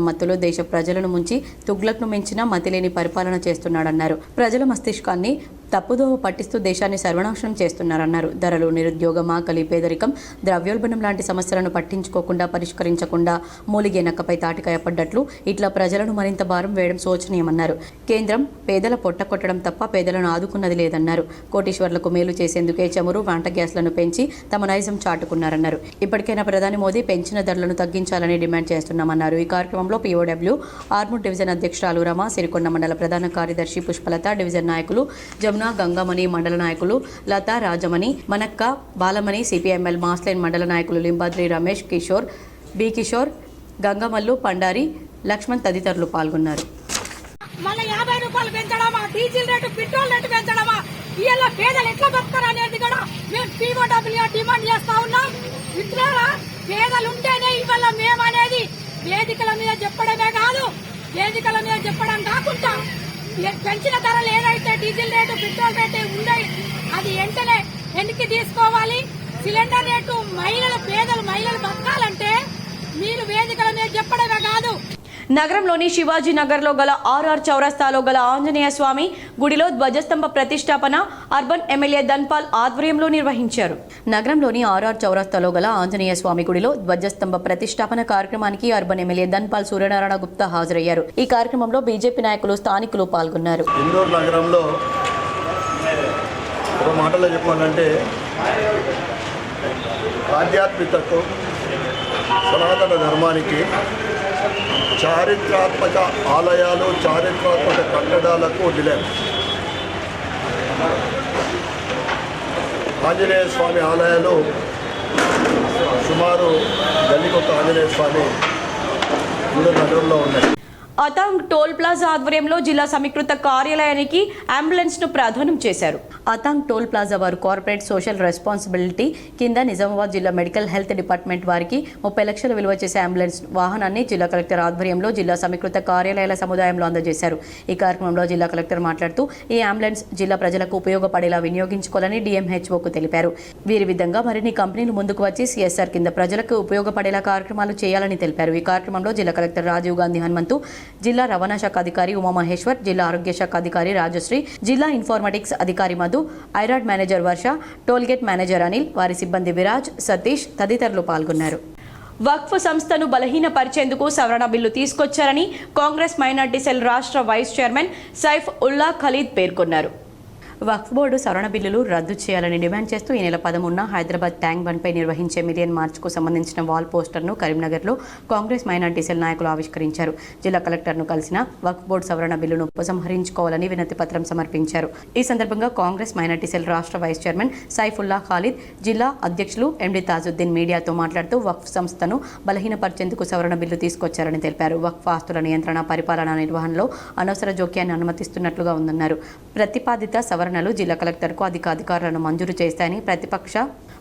మత్తులో దేశ ప్రజలను ముంచి తుగ్లక్ను మించిన మతిలేని పరిపాలన చేస్తున్నాడన్నారు. ప్రజల మస్తిష్కాన్ని తప్పుదోవ పట్టిస్తూ దేశాన్ని సర్వనాశనం చేస్తున్నారన్నారు. ధరలు, నిరుద్యోగం, ఆకలి, పేదరికం, ద్రవ్యోల్బణం లాంటి సమస్యలను పట్టించుకోకుండా, పరిష్కరించకుండా మూలిగే నక్కపై తాటికాయ పడ్డట్లు ఇట్లా ప్రజలను మరింత భారం వేయడం శోచనీయమన్నారు. కేంద్రం పేదల పొట్ట కొట్టడం తప్ప పేదలను ఆదుకున్నది లేదన్నారు. కోటీశ్వర్లకు మేలు చేసేందుకే చమురు, వంట గ్యాస్లను పెంచి తమ నైజం చాటుకున్నారన్నారు. ఇప్పటికైనా ప్రధాని మోదీ పెంచిన ధరలను తగ్గించాలని డిమాండ్ చేస్తున్నామన్నారు. ఈ కార్యక్రమంలో పీఓడబ్ల్యూ ఆర్మూర్ డివిజన్ అధ్యక్షురాలు రమ, సిరికొండ మండల ప్రధాన కార్యదర్శి పుష్పలత, డివిజన్ నాయకులు జమున, గంగమణి, మండల నాయకులు Latha, Rajamani, Manakka, Balamani, CPML mass line మండల నాయకులు లింబాద్రి, రమేష్, కిషోర్, బి కిషోర్, గంగమల్లు, పండారి, లక్ష్మణ్ తదితరులు పాల్గొన్నారు.
మళ్ళీ 50 రూపాయలు పెంచడమా, డీజిల్ రేటు, పెట్రోల్ రేటు పెంచడమా, ఇలా పేదలు ఎట్లా బతుకుతారు అనేది కూడా మేము POW డిమాండ్ చేస్తా ఉన్నాం. మిత్రులారా, పేదలు ఉంటేనే ఇవాళ మేము అనేది వేదికల మీద చెప్పడమే కాదు, వేదికల మీద చెప్పడం కాకుండా పెంచిన ధరలు ఏదైతే డీజిల్ రేటు, పెట్రోల్ రేటు ఉన్నాయి అది వెంటనే వెనక్కి తీసుకోవాలి. సిలిండర్ రేటు పేదలు మహిళలు బతకాలంటే మీరు వేదికల మీద చెప్పడమే కాదు.
నగరంలోని శివాజీ నగర్లో గల RR చౌరస్తాలో గల ఆంజనేయ స్వామి గుడిలో ధ్వజస్తంభ ప్రతిష్టాపన అర్బన్ ఎమ్మెల్యే ధన్పాల్ ఆధ్వర్యంలో నిర్వహించారు. నగరంలోని RR చౌరస్తాలో గల ఆంజనేయ స్వామి గుడిలో ధ్వజస్తంభ ప్రతిష్టాపన కార్యక్రమానికి అర్బన్ ఎమ్మెల్యే ధన్పాల్ సూర్యనారాయణ గుప్తా హాజరయ్యారు. ఈ కార్యక్రమంలో బీజేపీ నాయకులు, స్థానికులు పాల్గొన్నారు.
ఇందూరు నగరంలో ఒక మాటలో చెప్పాలంటే ఆధ్యాత్మికతకు, సనాతన ధర్మానికి, చారిత్రాత్మక ఆలయాలు, చారిత్రాత్మక కట్టడాలకు నిలయం. ఆంజనేయ స్వామి ఆలయాలు సుమారు గల్లికొక్క ఆంజనేయ స్వామి నగరంలో ఉన్నాయి.
అతాంగ్ టోల్ ప్లాజా ఆధ్వర్యంలో జిల్లా సమీకృత కార్యాలయానికి అంబులెన్స్ ను ప్రదానం చేశారు. అతాంగ్ టోల్ ప్లాజా వారు కార్పొరేట్ సోషల్ రెస్పాన్సిబిలిటీ కింద నిజామాబాద్ జిల్లా మెడికల్ హెల్త్ డిపార్ట్మెంట్ వారికి 30 లక్షలు విలువ చేసే అంబులెన్స్ వాహనాన్ని జిల్లా కలెక్టర్ ఆధ్వర్యంలో జిల్లా సమీకృత కార్యాలయాల సముదాయంలో అందజేశారు. ఈ కార్యక్రమంలో జిల్లా కలెక్టర్ మాట్లాడుతూ ఈ అంబులెన్స్ జిల్లా ప్రజలకు ఉపయోగపడేలా వినియోగించుకోవాలని DMHOకు తెలిపారు. వీరి విధంగా మరిన్ని కంపెనీలు ముందుకు వచ్చి CSR కింద ప్రజలకు ఉపయోగపడేలా కార్యక్రమాలు చేయాలని తెలిపారు. ఈ కార్యక్రమంలో జిల్లా కలెక్టర్ రాజీవ్ గాంధీ హనుమంతు, జిల్లా రవాణా శాఖ అధికారి ఉమామహేశ్వర్, జిల్లా ఆరోగ్య శాఖ అధికారి రాజశ్రీ, జిల్లా ఇన్ఫర్మాటిక్స్ అధికారి మధు, ఐరాడ్ మేనేజర్ వర్ష, టోల్గేట్ మేనేజర్ అనిల్, వారి సిబ్బంది విరాజ్, సతీష్ తదితరులు పాల్గొన్నారు. వక్ఫ్ సంస్థను బలహీనపరిచేందుకు సవరణ బిల్లు తీసుకొచ్చారని కాంగ్రెస్ మైనార్టీ సెల్ రాష్ట్ర వైస్ చైర్మన్ సైఫ్ ఉల్లా ఖలీద్ పేర్కొన్నారు. వక్ఫ్ బోర్డు సవరణ బిల్లులు రద్దు చేయాలని డిమాండ్ చేస్తూ ఈ నెల 13న హైదరాబాద్ ట్యాంక్ బండ్పై నిర్వహించే మిలియన్ మార్చ్కు సంబంధించిన వాల్ పోస్టర్ను కరీంనగర్లో కాంగ్రెస్ మైనార్టీ సెల్ నాయకులు ఆవిష్కరించారు. జిల్లా కలెక్టర్ను కలిసిన వక్ఫ్ బోర్డు సవరణ బిల్లును ఉపసంహరించుకోవాలని వినతి పత్రం సమర్పించారు. ఈ సందర్భంగా కాంగ్రెస్ మైనార్టీ సెల్ రాష్ట్ర వైస్ చైర్మన్ సైఫుల్లా ఖాలిద్, జిల్లా అధ్యక్షులు MD తాజుద్దీన్ మీడియాతో మాట్లాడుతూ వక్ఫ్ సంస్థను బలహీనపరిచేందుకు సవరణ బిల్లు తీసుకొచ్చారని తెలిపారు. వక్ఫ్ ఆస్తుల నియంత్రణ, పరిపాలన నిర్వహణలో అనవసర జోక్యాన్ని అనుమతిస్తున్నట్లుగా ఉందన్నారు. ప్రతిపాదిత సవరణలు జిల్లా కలెక్టర్కు అధికారులను మంజూరు చేస్తాయని,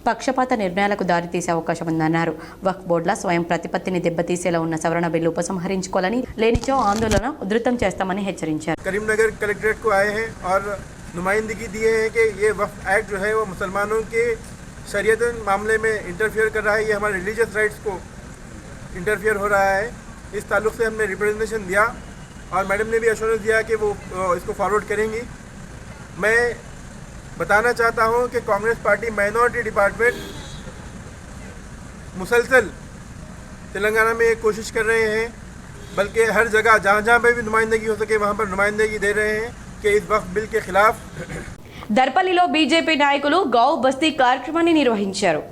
పక్షపాత నిర్ణయాలకు దారితీసే అవకాశం ఉందన్నారు. వక్ఫ్ బోర్డుల స్వయం ప్రతిపత్తిని దెబ్బతీసేలా ఉన్న సవరణ బిల్లు ఉపసంహరించుకోవాలని, లేనిచో ఆందోళన ఉధృతం చేస్తామని హెచ్చరించారు.
करीमनगर कलेक्ट्रेट को आए हैं और नुमाइंदगी दिए हैं कि ये वक्फ एक्ट जो है वो मुसलमानों के शरीयत मामले में इंटरफियर कर रहा है, ये हमारे रिलीजियस राइट्स को इंटरफियर हो रहा है. इस ताल्लुक़ से हमने रिप्रेजेंटेशन दिया और मैडम ने भी एश्योरेंस दिया कि वो इसको फॉरवर्ड करेंगी. मैं बताना चाहता हूं कि कांग्रेस पार्टी माइनॉरिटी डिपार्टमेंट मुसलसल तेलंगाना में कोशिश कर रहे हैं, बल्कि हर जगह जहां पे भी नुमाइंदगी हो सके वहां पर नुमाइंदगी दे रहे हैं कि इस वक्फ बिल के खिलाफ.
దర్పల్లిలో బీజేపీ నాయకులు గౌ బస్తీ కార్యక్రమాన్ని నిర్వహించారు.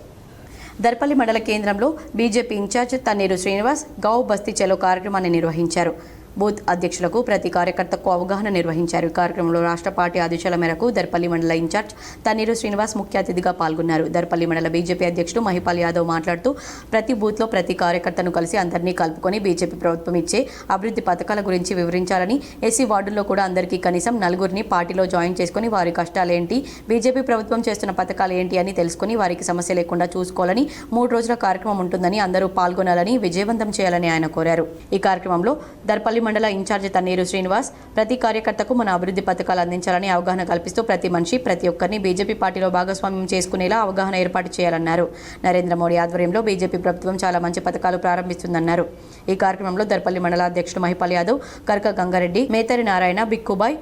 దర్పల్లి మండల కేంద్రంలో బీజేపీ ఇన్ఛార్జ్ తన్నీరు శ్రీనివాస్ గౌ బస్తీ చలో కార్యక్రమాన్ని నిర్వహించారు. బూత్ అధ్యక్షులకు, ప్రతి కార్యకర్తకు అవగాహన నిర్వహించారు. ఈ కార్యక్రమంలో రాష్ట్ర పార్టీ ఆదేశాల మేరకు దర్పల్లి మండల ఇన్ఛార్జ్ తన్నీరు శ్రీనివాస్ ముఖ్య అతిథిగా పాల్గొన్నారు. దర్పల్లి మండల బీజేపీ అధ్యక్షుడు మహిపాల్ యాదవ్ మాట్లాడుతూ ప్రతి బూత్లో ప్రతి కార్యకర్తను కలిసి అందరినీ కలుపుకొని బీజేపీ ప్రభుత్వం ఇచ్చే అభివృద్ధి పథకాల గురించి వివరించాలని, ఎస్సీ వార్డుల్లో కూడా అందరికీ కనీసం 4 పార్టీలో జాయిన్ చేసుకుని వారి కష్టాలేంటి, బీజేపీ ప్రభుత్వం చేస్తున్న పథకాలు ఏంటి అని తెలుసుకుని వారికి సమస్య లేకుండా చూసుకోవాలని, 3 రోజుల కార్యక్రమం ఉంటుందని అందరూ పాల్గొనాలని, విజయవంతం చేయాలని ఆయన కోరారు. ఈ కార్యక్రమంలో దర్పల్లి మండల ఇన్ఛార్జ్ తన్నీరు శ్రీనివాస్ ప్రతి కార్యకర్తకు మన అభివృద్ధి పథకాలు అందించాలని అవగాహన కల్పిస్తూ ప్రతి మనిషి, ప్రతి ఒక్కరిని బీజేపీ పార్టీలో భాగస్వామ్యం చేసుకునేలా అవగాహన ఏర్పాటు చేయాలన్నారు. నరేంద్ర మోడీ ఆధ్వర్యంలో బీజేపీ ప్రభుత్వం చాలా మంచి పథకాలు ప్రారంభిస్తుందన్నారు. ఈ కార్యక్రమంలో దర్పల్లి మండల అధ్యక్షుడు మహిపాల్ యాదవ్, కర్క గంగారెడ్డి, మేతరి నారాయణ, బిక్కుబాయ్,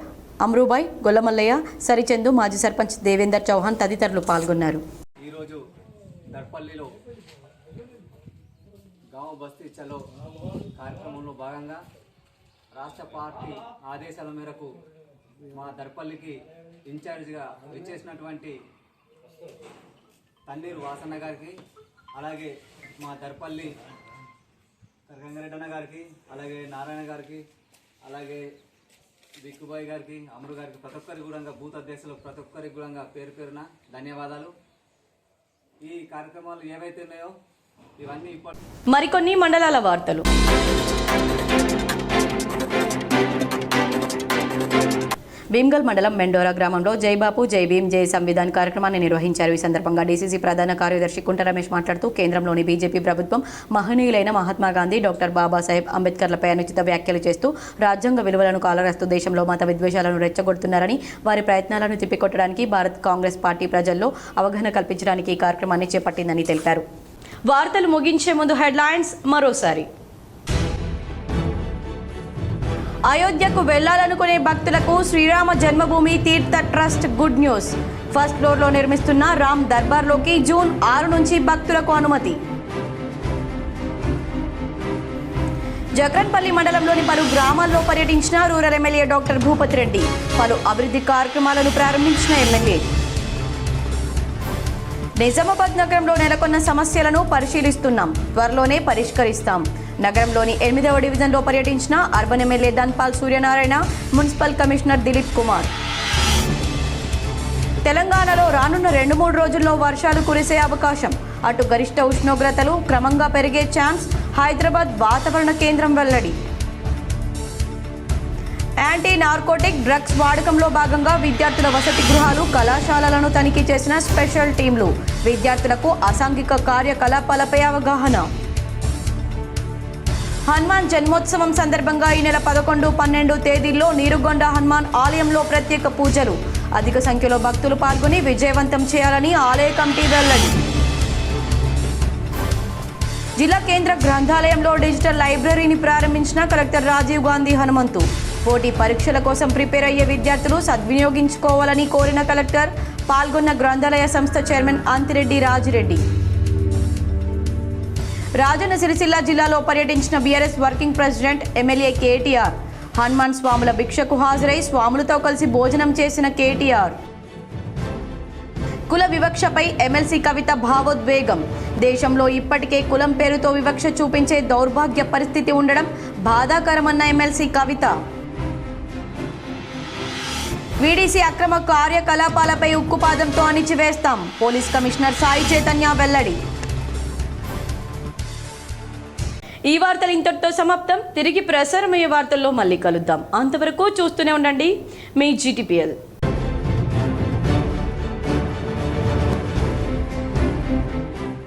అమ్రూబాయ్, గొల్లమల్లయ్య, సరిచందు, మాజీ సర్పంచ్ దేవేందర్ చౌహాన్ తదితరులు పాల్గొన్నారు.
ఈరోజు దర్పల్లిలో గావ్ బస్తీ చలో కార్యక్రమంలో భాగంగా రాష్ట్ర పార్టీ ఆదేశాల మేరకు మా దర్పల్లికి ఇన్ఛార్జిగా విచ్చేసినటువంటి తన్నీరు వాసన్న గారికి, అలాగే మా దర్పల్లి గంగారెడ్డి గారికి, అలాగే నారాయణ గారికి, అలాగే బిక్కుబాయ్ గారికి, అమరు గారికి, ప్రతి ఒక్కరికి కూడా బూత్ అధ్యక్షులు ప్రతి ఒక్కరికి కూడా పేరున ధన్యవాదాలు. ఈ కార్యక్రమాలు ఏవైతే ఉన్నాయో
ఇవన్నీ
మరికొన్ని మండలాల వార్తలు. భీమ్గల్ మండలం మెండోరా గ్రామంలో జై బాపు జై భీమ్ జై సంవిధాన్ కార్యక్రమాన్ని నిర్వహించారు. ఈ సందర్భంగా డీసీసీ ప్రధాన కార్యదర్శి కుంట రమేష్ మాట్లాడుతూ కేంద్రంలోని బీజేపీ ప్రభుత్వం మహనీయులైన మహాత్మా గాంధీ, డాక్టర్ బాబాసాహెబ్ అంబేద్కర్లపై అనుచిత వ్యాఖ్యలు చేస్తూ రాజ్యాంగ విలువలను కాలరాస్తూ దేశంలో మత విద్వేషాలను రెచ్చగొడుతున్నారని, వారి ప్రయత్నాలను తిప్పికొట్టడానికి భారత్ కాంగ్రెస్ పార్టీ ప్రజల్లో అవగాహన కల్పించడానికి ఈ కార్యక్రమాన్ని చేపట్టిందని తెలిపారు. వార్తలు ముగించే ముందు హెడ్లైన్స్ మరోసారి. అయోధ్యకు వెళ్లాలనుకునే భక్తులకు శ్రీరామ జన్మభూమి తీర్థ ట్రస్ట్ గుడ్ న్యూస్. ఫస్ట్ ఫ్లోర్లో నిర్మిస్తున్న రామ్ దర్బార్లోకి జూన్ 6 నుంచి భక్తులకు అనుమతి. జక్రన్పల్లి మండలంలోని పలు గ్రామాల్లో పర్యటించిన rural MLA doctor Bhupathi Reddy. పలు అభివృద్ధి కార్యక్రమాలను ప్రారంభించిన ఎమ్మెల్యే. నిజామాబాద్ నగరంలో నెలకొన్న సమస్యలను పరిశీలిస్తున్నాం, త్వరలోనే పరిష్కరిస్తాం. నగరంలోని 8వ డివిజన్లో పర్యటించిన urban MLA Dhanpal Suryanarayana, municipal commissioner Dilip Kumar. తెలంగాణలో రానున్న 2-3 రోజుల్లో వర్షాలు కురిసే అవకాశం. అటు గరిష్ట ఉష్ణోగ్రతలు క్రమంగా పెరిగే ఛాన్స్. హైదరాబాద్ వాతావరణ కేంద్రం వెల్లడి. యాంటీ నార్కోటిక్ డ్రగ్స్ వాడకంలో భాగంగా విద్యార్థుల వసతి గృహాలు, కళాశాలలను తనిఖీ చేసిన స్పెషల్ టీంలు. విద్యార్థులకు అసాంఘిక కార్యకలాపాలపై అవగాహన. హనుమాన్ జన్మోత్సవం సందర్భంగా ఈ నెల 11, 12 తేదీల్లో నీరుగొండ హనుమాన్ ఆలయంలో ప్రత్యేక పూజలు. అధిక సంఖ్యలో భక్తులు పాల్గొని విజయవంతం చేయాలని ఆలయ కమిటీ వెల్లడి. జిల్లా కేంద్ర గ్రంథాలయంలో డిజిటల్ లైబ్రరీని ప్రారంభించిన కలెక్టర్ రాజీవ్ గాంధీ హనుమంతు. పోటీ పరీక్షల కోసం ప్రిపేర్ అయ్యే విద్యార్థులు సద్వినియోగించుకోవాలని కోరిన కలెక్టర్. పాల్గొన్న గ్రంథాలయ సంస్థ చైర్మన్ అంతిరెడ్డి రాజిరెడ్డి. రాజన్న సిరిసిల్ల జిల్లాలో పర్యటించిన BRS working president MLA KTR. Hanuman స్వాముల భిక్షకు హాజరై స్వాములతో కలిసి భోజనం చేసిన కేటీఆర్. కుల వివక్షపై ఎమ్మెల్సీ కవిత భావోద్వేగం. దేశంలో ఇప్పటికే కులం పేరుతో వివక్ష చూపించే దౌర్భాగ్య పరిస్థితి ఉండడం బాధాకరమన్న ఎమ్మెల్సీ కవిత. వీడీసీ అక్రమ కార్యకలాపాలపై ఉక్కుపాదంతో అణిచివేస్తాం. పోలీస్ కమిషనర్ సాయి చైతన్య వెల్లడి. ఈ వార్తలు ఇంతటితో సమాప్తం. తిరిగి ప్రసారమయ్యే వార్తల్లో మళ్ళీ కలుద్దాం. అంతవరకు చూస్తూనే ఉండండి మీ జీటీపీఎల్.